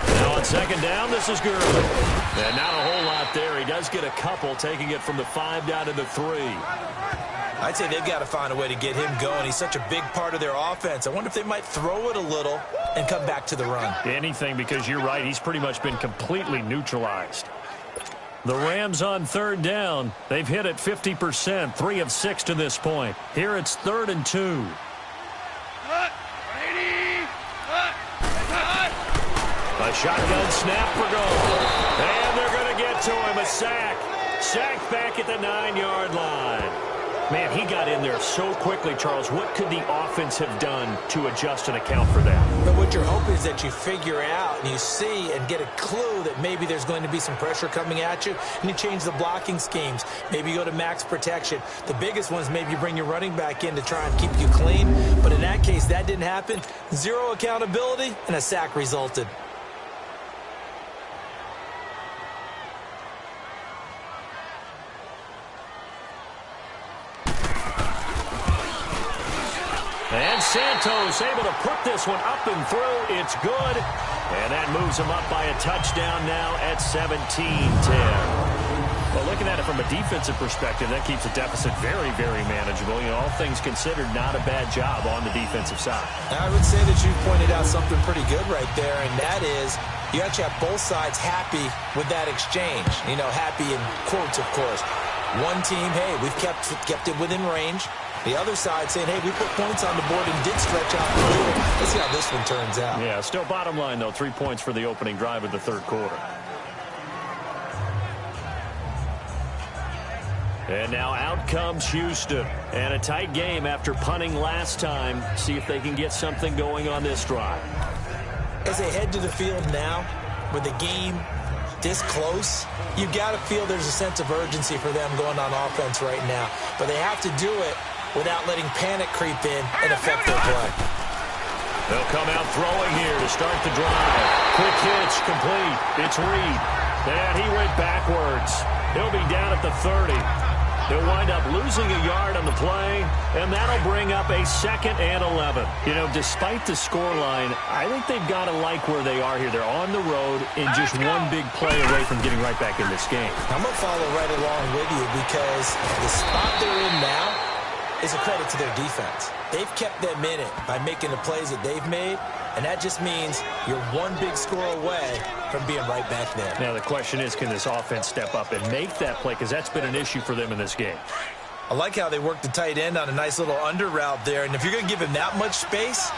Now on 2nd down, this is Gurley. And not a whole lot there. He does get a couple, taking it from the 5 down to the 3. I'd say they've got to find a way to get him going. He's such a big part of their offense. I wonder if they might throw it a little and come back to the run. Anything, because you're right. He's pretty much been completely neutralized. The Rams on 3rd down. They've hit it 50%, 3 of 6 to this point. Here it's 3rd and 2. A shotgun snap for Goff. And they're going to get to him. A sack. Sack back at the 9-yard line. Man, he got in there so quickly, Charles. What could the offense have done to adjust and account for that? But what you're hoping is that you figure out and you see and get a clue that maybe there's going to be some pressure coming at you, and you change the blocking schemes. Maybe you go to max protection. The biggest one is maybe you bring your running back in to try and keep you clean. But in that case, that didn't happen. Zero accountability, and a sack resulted. And Santos able to put this one up and through. It's good. And that moves him up by a touchdown now at 17-10. Well, looking at it from a defensive perspective, that keeps the deficit very, very manageable. You know, all things considered, not a bad job on the defensive side. I would say that you pointed out something pretty good right there, and that is you actually have both sides happy with that exchange. You know, happy in quotes, of course. One team, hey, we've kept it within range. The other side saying, hey, we put points on the board and did stretch out the field. Let's see how this one turns out. Yeah, still bottom line, though, 3 points for the opening drive of the third quarter. And now out comes Houston. And a tight game after punting last time. See if they can get something going on this drive. As they head to the field now, with the game this close, you got to feel there's a sense of urgency for them going on offense right now. But they have to do it without letting panic creep in and affect their play. They'll come out throwing here to start the drive. Quick hitch, complete. It's Reed. And he went backwards. He'll be down at the 30. He'll wind up losing a yard on the play, and that'll bring up a 2nd and 11. You know, despite the scoreline, I think they've got to like where they are here. They're on the road and just one big play away from getting right back in this game. I'm going to follow right along with you because the spot they're in now is a credit to their defense. They've kept them in it by making the plays that they've made, and that just means you're one big score away from being right back there. Now the question is, can this offense step up and make that play? Because that's been an issue for them in this game. I like how they worked the tight end on a nice little under route there, and if you're going to give him that much space,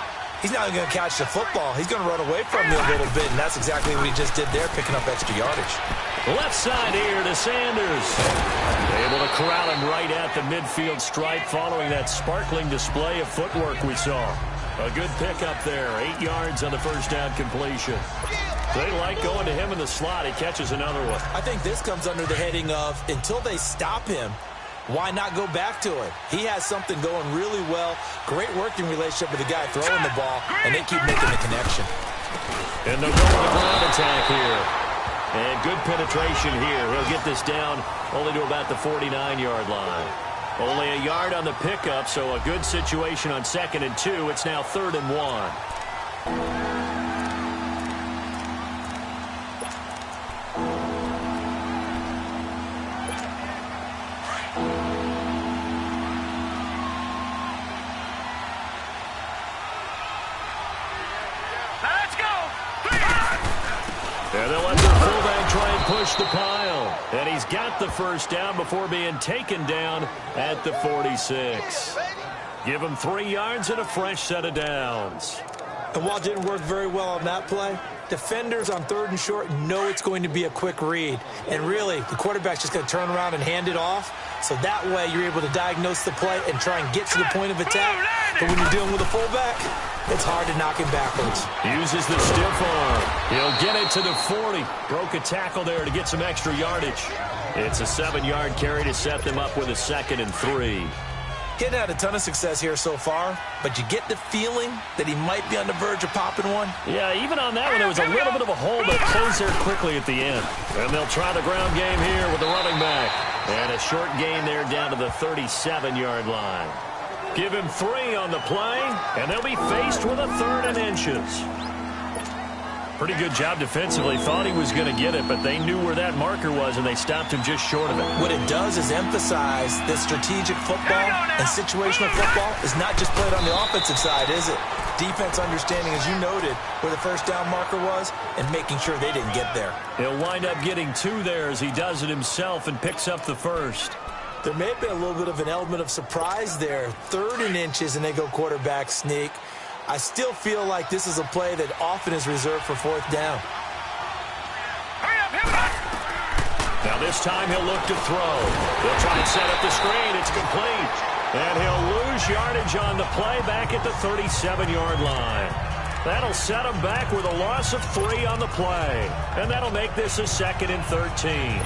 he's not going to catch the football. He's going to run away from you a little bit, and that's exactly what he just did there, picking up extra yardage. Left side here to Sanders. Able to corral him right at the midfield stripe following that sparkling display of footwork we saw. A good pickup there. 8 yards on the first down completion. They like going to him in the slot. He catches another one. I think this comes under the heading of until they stop him, why not go back to it? He has something going really well. Great working relationship with the guy throwing the ball, and they keep making the connection. And they'll go to the ground attack here. And good penetration here. He'll get this down only to about the 49-yard line. Only a yard on the pickup, so a good situation on 2nd and 2. It's now 3rd and 1. And they'll let their fullback try and push the pile. And he's got the first down before being taken down at the 46. Give him 3 yards and a fresh set of downs. And while it didn't work very well on that play, defenders on 3rd and short know it's going to be a quick read. And really, the quarterback's just going to turn around and hand it off. So that way, you're able to diagnose the play and try and get to the point of attack. But when you're dealing with a fullback, it's hard to knock him backwards. Uses the stiff arm. He'll get it to the 40. Broke a tackle there to get some extra yardage. It's a 7-yard carry to set them up with a 2nd and 3. Getting had a ton of success here so far, but you get the feeling that he might be on the verge of popping one. Yeah, even on that one, there was a little bit of a hole that closed there quickly at the end. And they'll try the ground game here with the running back. And a short gain there down to the 37-yard line. Give him 3 on the play, and they'll be faced with a 3rd and inches. Pretty good job defensively. Thought he was going to get it, but they knew where that marker was, and they stopped him just short of it. What it does is emphasize that strategic football and situational football is not just played on the offensive side, is it? Defense understanding, as you noted, where the first down marker was and making sure they didn't get there. He'll wind up getting 2 there as he does it himself and picks up the first. There may have been a little bit of an element of surprise there. 3rd and inches, and they go quarterback sneak. I still feel like this is a play that often is reserved for 4th down. Now this time he'll look to throw. He'll try and set up the screen. It's complete. And he'll lose yardage on the play back at the 37-yard line. That'll set him back with a loss of 3 on the play. And that'll make this a 2nd and 13.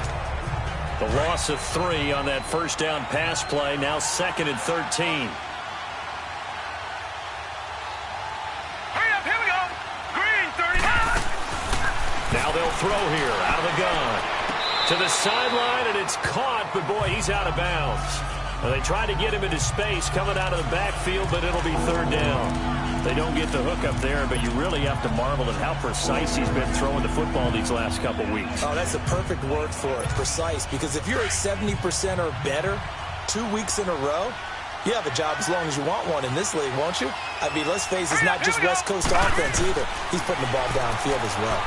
The loss of 3 on that first down pass play. Now 2nd and 13. Now they'll throw here out of the gun. To the sideline, and it's caught, but boy, he's out of bounds. Well, they try to get him into space coming out of the backfield, but it'll be 3rd down. They don't get the hook up there, but you really have to marvel at how precise he's been throwing the football these last couple weeks. Oh, that's the perfect word for it, precise, because if you're at 70% or better 2 weeks in a row, you have a job as long as you want one in this league, won't you? I mean, let's face it, it's not just West Coast offense either. He's putting the ball downfield as well.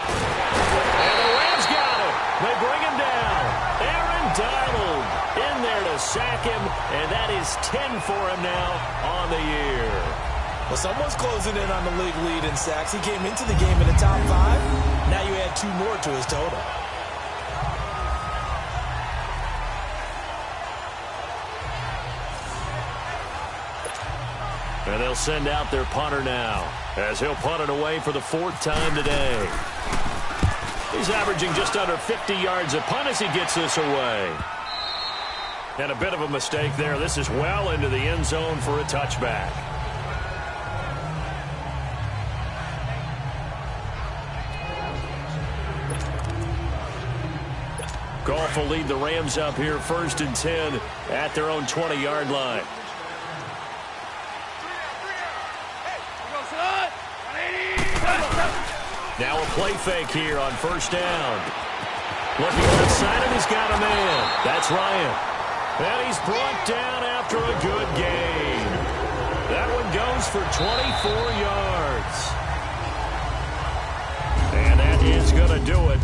And the Rams got him. They bring him down. Aaron Donald sack him, and that is 10 for him now on the year. Well, someone's closing in on the league lead in sacks. He came into the game in the top 5. Now you add 2 more to his total. And they'll send out their punter now, as he'll punt it away for the 4th time today. He's averaging just under 50 yards a punt as he gets this away. And a bit of a mistake there. This is well into the end zone for a touchback. Goff will lead the Rams up here 1st and 10 at their own 20-yard line. Now a play fake here on 1st down. Looking outside, and he's got a man. That's Ryan. And he's brought down after a good gain. That one goes for 24 yards. And that is going to do it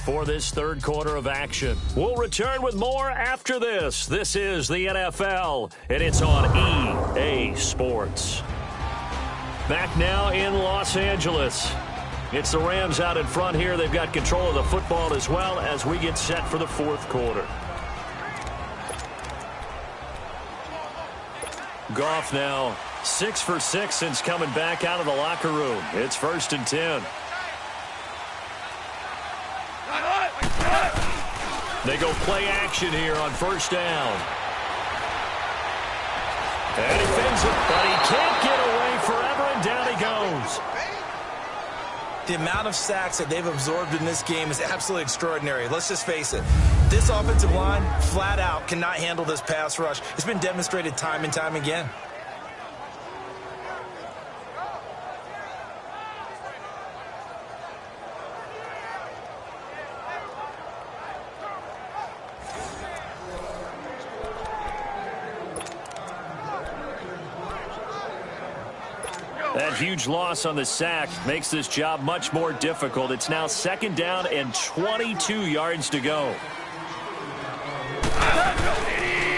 for this 3rd quarter of action. We'll return with more after this. This is the NFL, and it's on EA Sports. Back now in Los Angeles. It's the Rams out in front here. They've got control of the football as well as we get set for the 4th quarter. Goff now 6 for 6 since coming back out of the locker room. It's 1st and 10. They go play action here on 1st down. And he fends it, but he can't get away forever, and down he goes. The amount of sacks that they've absorbed in this game is absolutely extraordinary. Let's just face it. This offensive line, flat out, cannot handle this pass rush. It's been demonstrated time and time again. That huge loss on the sack makes this job much more difficult. It's now 2nd down and 22 yards to go.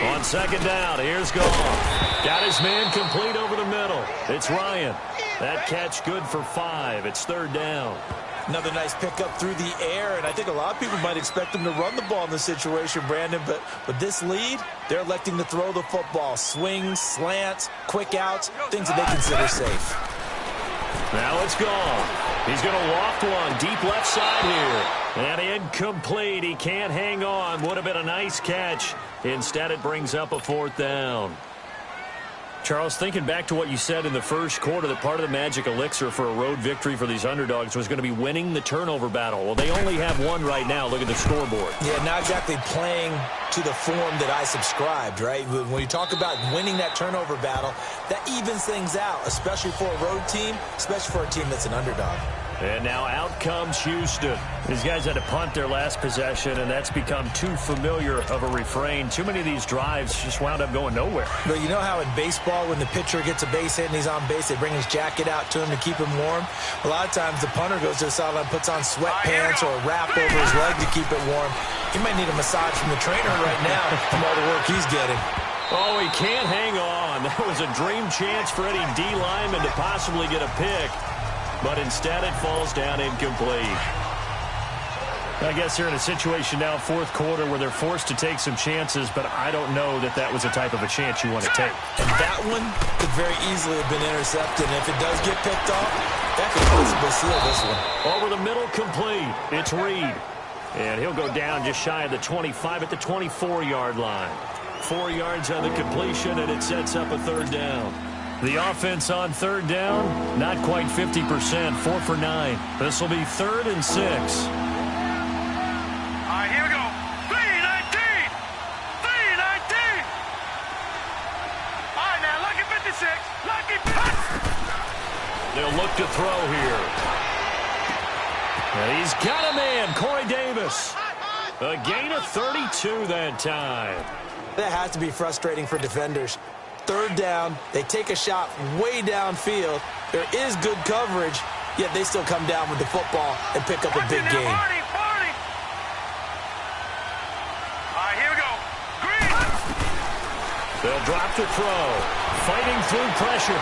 On 2nd down, here's Goff. Got his man complete over the middle. It's Ryan. That catch good for 5. It's 3rd down. Another nice pickup through the air, and I think a lot of people might expect them to run the ball in this situation, Brandon, but with this lead, they're electing to throw the football. Swings, slants, quick outs, things that they consider safe. Now it's Goff. He's going to loft one deep left side here. And incomplete. He can't hang on. Would have been a nice catch. Instead, it brings up a 4th down. Charles, thinking back to what you said in the 1st quarter, that part of the magic elixir for a road victory for these underdogs was going to be winning the turnover battle. Well, they only have one right now. Look at the scoreboard. Yeah, not exactly playing to the form that I subscribed, right? When you talk about winning that turnover battle, that evens things out, especially for a road team, especially for a team that's an underdog. And now out comes Houston. These guys had to punt their last possession, and that's become too familiar of a refrain. Too many of these drives just wound up going nowhere. But you know how in baseball, when the pitcher gets a base hit and he's on base, they bring his jacket out to him to keep him warm? A lot of times the punter goes to the sideline, puts on sweatpants or a wrap over his leg to keep it warm. He might need a massage from the trainer right now from all the work he's getting. Oh, he can't hang on. That was a dream chance for any D lineman to possibly get a pick. But instead it falls down incomplete. I guess they're in a situation now, 4th quarter, where they're forced to take some chances, but I don't know that that was the type of a chance you want to take. And that one could very easily have been intercepted. And if it does get picked off, that could possibly seal this one. Over the middle, complete. It's Reed. And he'll go down just shy of the 25 at the 24-yard line. 4 yards on the completion, and it sets up a 3rd down. The offense on 3rd down, not quite 50%, 4 for 9. This will be 3rd and 6. All right, here we go. 3-19. 3-19. All right, now, lucky 56. Lucky 56. They'll look to throw here. And he's got a man, Corey Davis. A gain of 32 that time. That has to be frustrating for defenders. 3rd down, they take a shot way downfield. There is good coverage, yet they still come down with the football and pick up a big gain. All right, here we go. Green. They'll drop to throw. Fighting through pressure.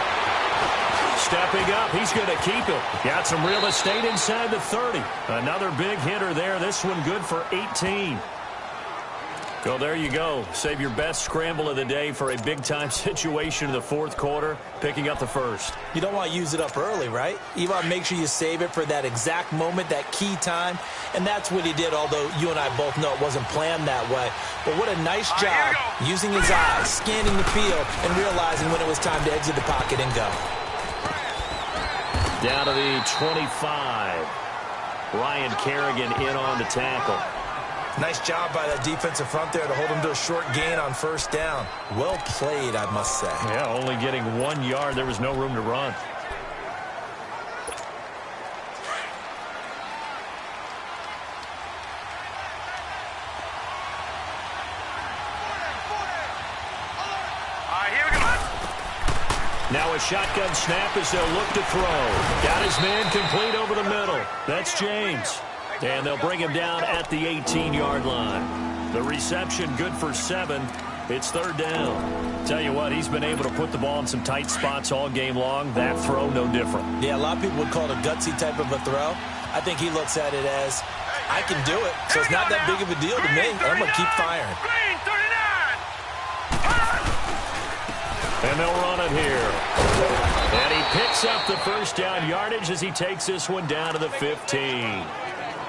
Stepping up, he's going to keep it. Got some real estate inside the 30. Another big hitter there. This one good for 18. So there you go. Save your best scramble of the day for a big-time situation in the fourth quarter, picking up the first. You don't want to use it up early, right? You want to make sure you save it for that exact moment, that key time. And that's what he did, although you and I both know it wasn't planned that way. But what a nice job using his eyes, scanning the field, and realizing when it was time to exit the pocket and go. Down to the 25. Ryan Kerrigan in on the tackle. Nice job by that defensive front there to hold him to a short gain on first down. Well played, I must say. Yeah, only getting 1 yard. There was no room to run. Now a shotgun snap as they'll look to throw. Got his man complete over the middle. That's James. And they'll bring him down at the 18-yard line. The reception good for 7. It's third down. Tell you what, he's been able to put the ball in some tight spots all game long. That throw, no different. Yeah, a lot of people would call it a gutsy type of a throw. I think he looks at it as, I can do it, so it's not that big of a deal to me. I'm going to keep firing. And they'll run it here. And he picks up the first down yardage as he takes this one down to the 15.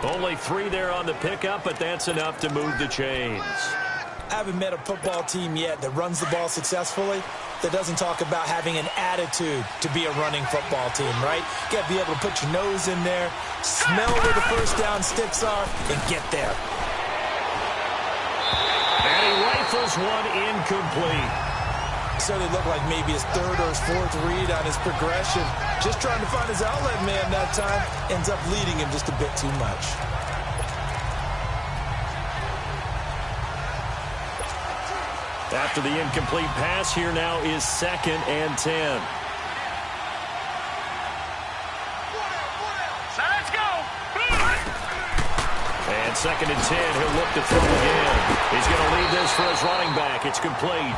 Only 3 there on the pickup, but that's enough to move the chains. I haven't met a football team yet that runs the ball successfully that doesn't talk about having an attitude to be a running football team, right? You got to be able to put your nose in there, smell where the first down sticks are, and get there. And he rifles one incomplete. Certainly looked like maybe his third or his fourth read on his progression. Just trying to find his outlet man that time. Ends up leading him just a bit too much. After the incomplete pass, here now is 2nd and 10. So let's go. And 2nd and 10, he'll look to throw again. He's going to lead this for his running back. It's complete.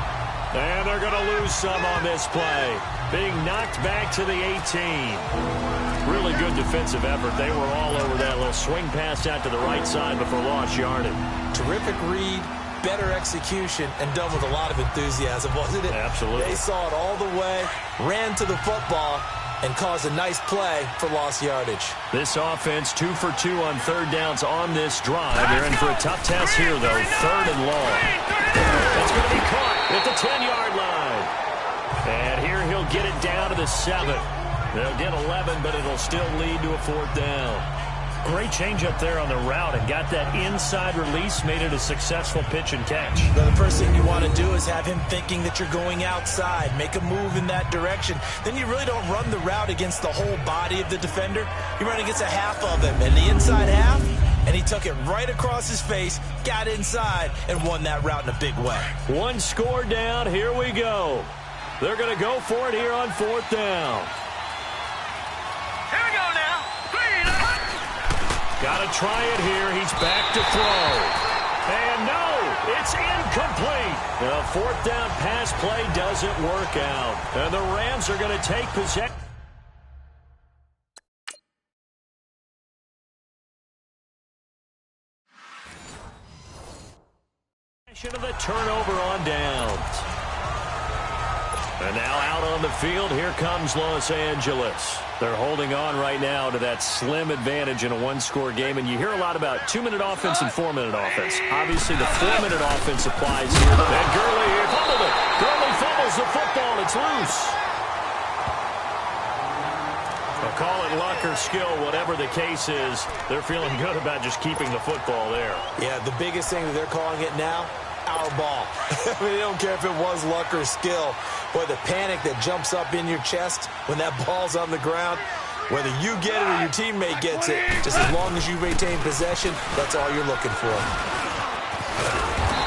And they're going to lose some on this play. Being knocked back to the 18. Really good defensive effort. They were all over that little swing pass out to the right side before lost yardage. Terrific read, better execution, and done with a lot of enthusiasm, wasn't it? Absolutely. They saw it all the way, ran to the football, and caused a nice play for lost yardage. This offense 2 for 2 on third downs on this drive. They're in for a tough test here, though. 3rd and long. That's going to be caught at the 10-yard line. And here he'll get it down to the 7. They'll get 11, but it'll still lead to a 4th down. Great change up there on the route and got that inside release, made it a successful pitch and catch. Now, the first thing you want to do is have him thinking that you're going outside, make a move in that direction. Then you really don't run the route against the whole body of the defender. You run against a half of him, and the inside half, and he took it right across his face, got inside, and won that route in a big way. 1 score down. Here we go. They're going to go for it here on 4th down. Here we go now. Got to try it here. He's back to throw. And no, it's incomplete. The 4th down pass play doesn't work out. And the Rams are going to take possession. Of the turnover on downs. And now out on the field, here comes Los Angeles. They're holding on right now to that slim advantage in a 1-score game. And you hear a lot about 2-minute offense and 4-minute offense. Obviously, the 4-minute offense applies here. And Gurley here fumbled it. Gurley fumbles the football. It's loose. They'll call it luck or skill, whatever the case is. They're feeling good about just keeping the football there. Yeah, the biggest thing that they're calling it now, our ball. I mean, they don't care if it was luck or skill. Boy, the panic that jumps up in your chest when that ball's on the ground, whether you get it or your teammate gets it, just as long as you retain possession, that's all you're looking for.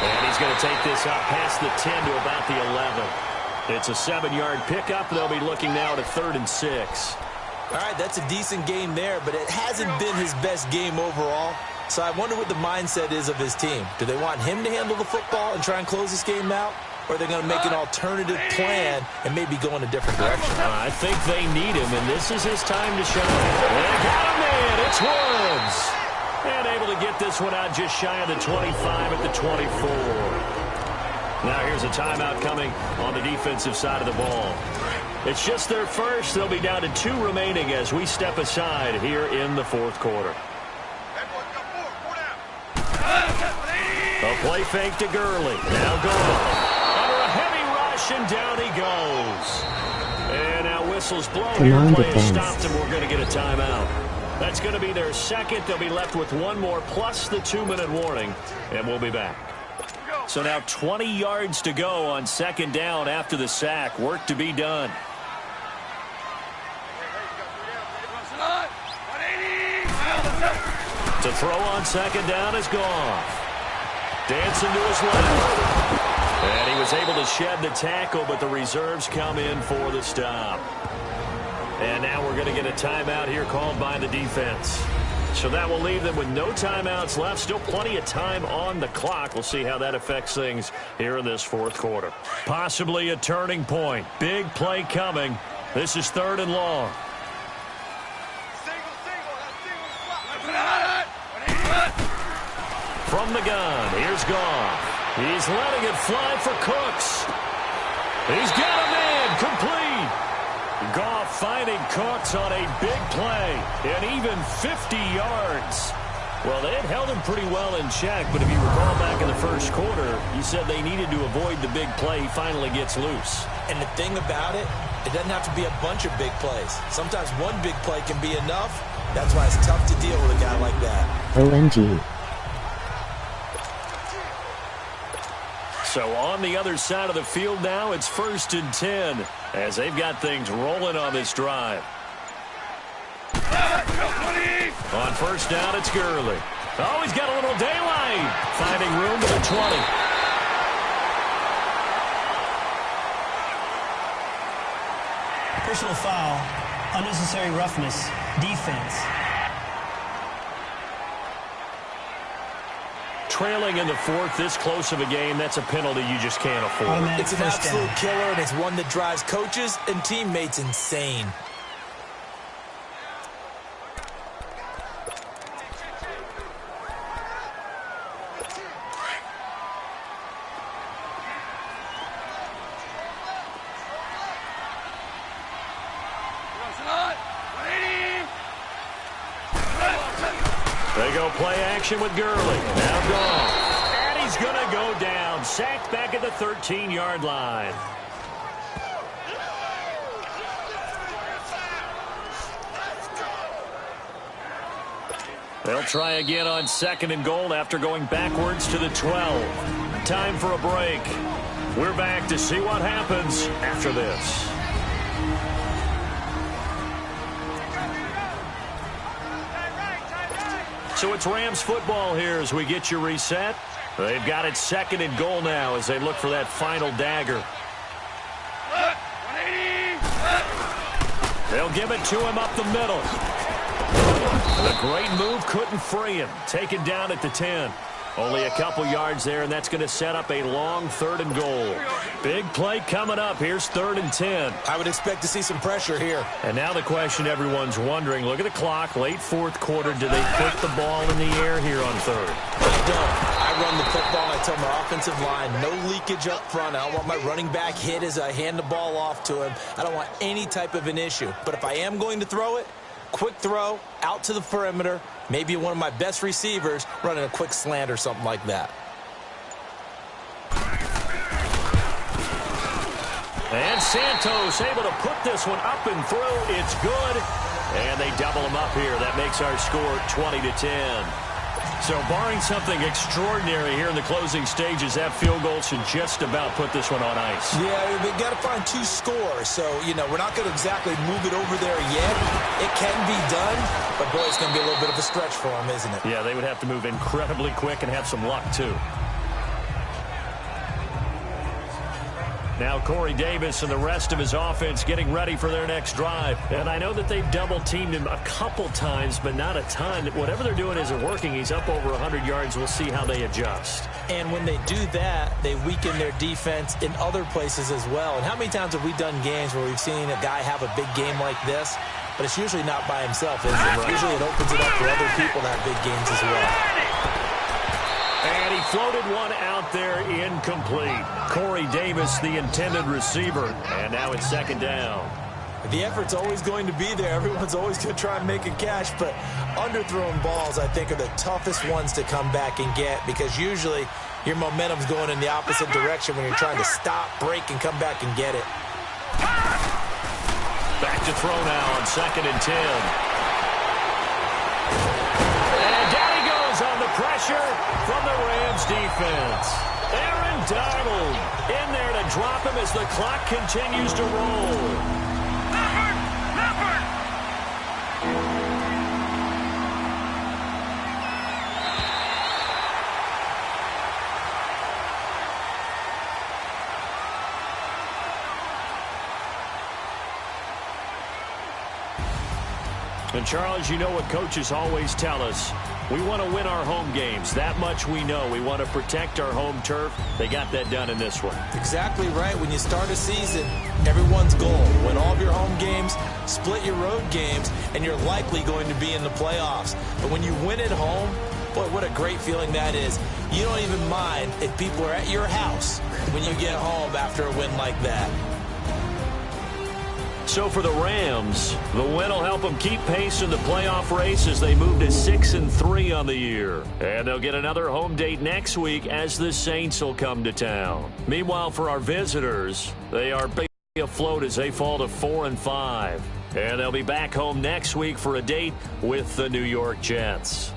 And he's going to take this out past the 10 to about the 11. It's a 7-yard pickup. They'll be looking now to 3rd and 6. All right, that's a decent game there, but it hasn't been his best game overall. So I wonder what the mindset is of his team. Do they want him to handle the football and try and close this game out? or they're going to make an alternative plan and maybe go in a different direction. I think they need him, and this is his time to shine. They got him in. It's Woods. And able to get this one out just shy of the 25 at the 24. Now here's a timeout coming on the defensive side of the ball. It's just their first. They'll be down to 2 remaining as we step aside here in the fourth quarter. A play fake to Gurley. Now Gurley. Under a heavy rush, and down he goes. And now whistles blow here. Play has stopped, and we're going to get a timeout. That's going to be their second. They'll be left with 1 more plus the 2-minute warning, and we'll be back. So now 20 yards to go on second down after the sack. Work to be done. To throw on second down is Goff. Dancing to his left. And he was able to shed the tackle, but the reserves come in for the stop. And now we're going to get a timeout here called by the defense. So that will leave them with no timeouts left. Still plenty of time on the clock. We'll see how that affects things here in this fourth quarter. Possibly a turning point. Big play coming. This is 3rd and long. From the gun, here's Goff. He's letting it fly for Cooks. He's got him in, complete. Goff finding Cooks on a big play, and even 50 yards. Well, they had held him pretty well in check, but if you recall back in the first quarter, you said they needed to avoid the big play. He finally gets loose. And the thing about it, it doesn't have to be a bunch of big plays. Sometimes one big play can be enough. That's why it's tough to deal with a guy like that. OMG. So on the other side of the field now, it's 1st and 10 as they've got things rolling on this drive. On first down, it's Gurley. Oh, he's got a little daylight. Finding room to the 20. Personal foul, unnecessary roughness, defense. Trailing in the fourth, this close of a game, that's a penalty you just can't afford. It's an absolute killer, and it's one that drives coaches and teammates insane. They go play action with Gurley. Now Goff. And he's going to go down. Sacked back at the 13-yard line. They'll try again on 2nd and goal after going backwards to the 12. Time for a break. We're back to see what happens after this. So it's Rams football here as we get you reset. They've got it 2nd and goal now as they look for that final dagger. They'll give it to him up the middle. The great move couldn't free him. Taken down at the 10. Only a couple yards there, and that's going to set up a long 3rd and goal. Big play coming up. Here's 3rd and 10. I would expect to see some pressure here. And now the question everyone's wondering, look at the clock, late 4th quarter. Do they put the ball in the air here on 3rd? They don't. I run the football. I tell my offensive line, no leakage up front. I don't want my running back hit as I hand the ball off to him. I don't want any type of an issue. But if I am going to throw it, quick throw, out to the perimeter, maybe one of my best receivers running a quick slant or something like that. And Santos able to put this one up and through. It's good. And they double him up here. That makes our score 20-10. So barring something extraordinary here in the closing stages, that field goal should just about put this one on ice. Yeah, they've got to find 2 scores. So, we're not going to exactly move it over there yet. It can be done, but, boy, it's going to be a little bit of a stretch for them, isn't it? Yeah, they would have to move incredibly quick and have some luck, too. Now Corey Davis and the rest of his offense getting ready for their next drive. And I know that they've double-teamed him a couple times, but not a ton. Whatever they're doing isn't working. He's up over 100 yards. We'll see how they adjust. And when they do that, they weaken their defense in other places as well. And how many times have we done games where we've seen a guy have a big game like this? But it's usually not by himself, is it? Right. Usually it opens it up for other people to have big games as well. And he floated one out there incomplete. Corey Davis, the intended receiver. And now it's second down. The effort's always going to be there. Everyone's always going to try and make a catch, but underthrown balls, I think, are the toughest ones to come back and get because usually your momentum's going in the opposite direction when you're trying to stop, break, and come back and get it. Back to throw now on 2nd and 10. On the pressure from the Rams defense. Aaron Donald in there to drop him as the clock continues to roll. And Charles, you know what coaches always tell us. We want to win our home games. That much we know. We want to protect our home turf. They got that done in this one. Exactly right. When you start a season, everyone's goal, win all of your home games, split your road games, and you're likely going to be in the playoffs. But when you win at home, boy, what a great feeling that is. You don't even mind if people are at your house when you get home after a win like that. So for the Rams, the win will help them keep pace in the playoff race as they move to 6-3 on the year. And they'll get another home date next week as the Saints will come to town. Meanwhile, for our visitors, they are basically afloat as they fall to 4-5. And they'll be back home next week for a date with the New York Jets.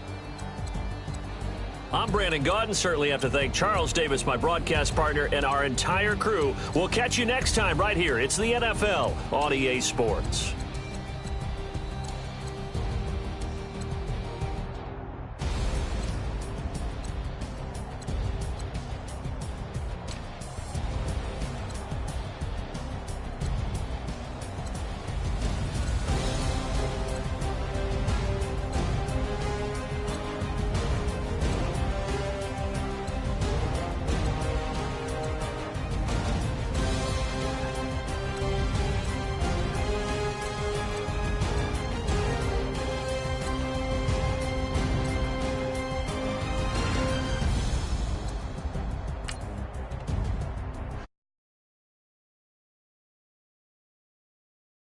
I'm Brandon Gaudin. Certainly have to thank Charles Davis, my broadcast partner, and our entire crew. We'll catch you next time right here. It's the NFL on EA Sports.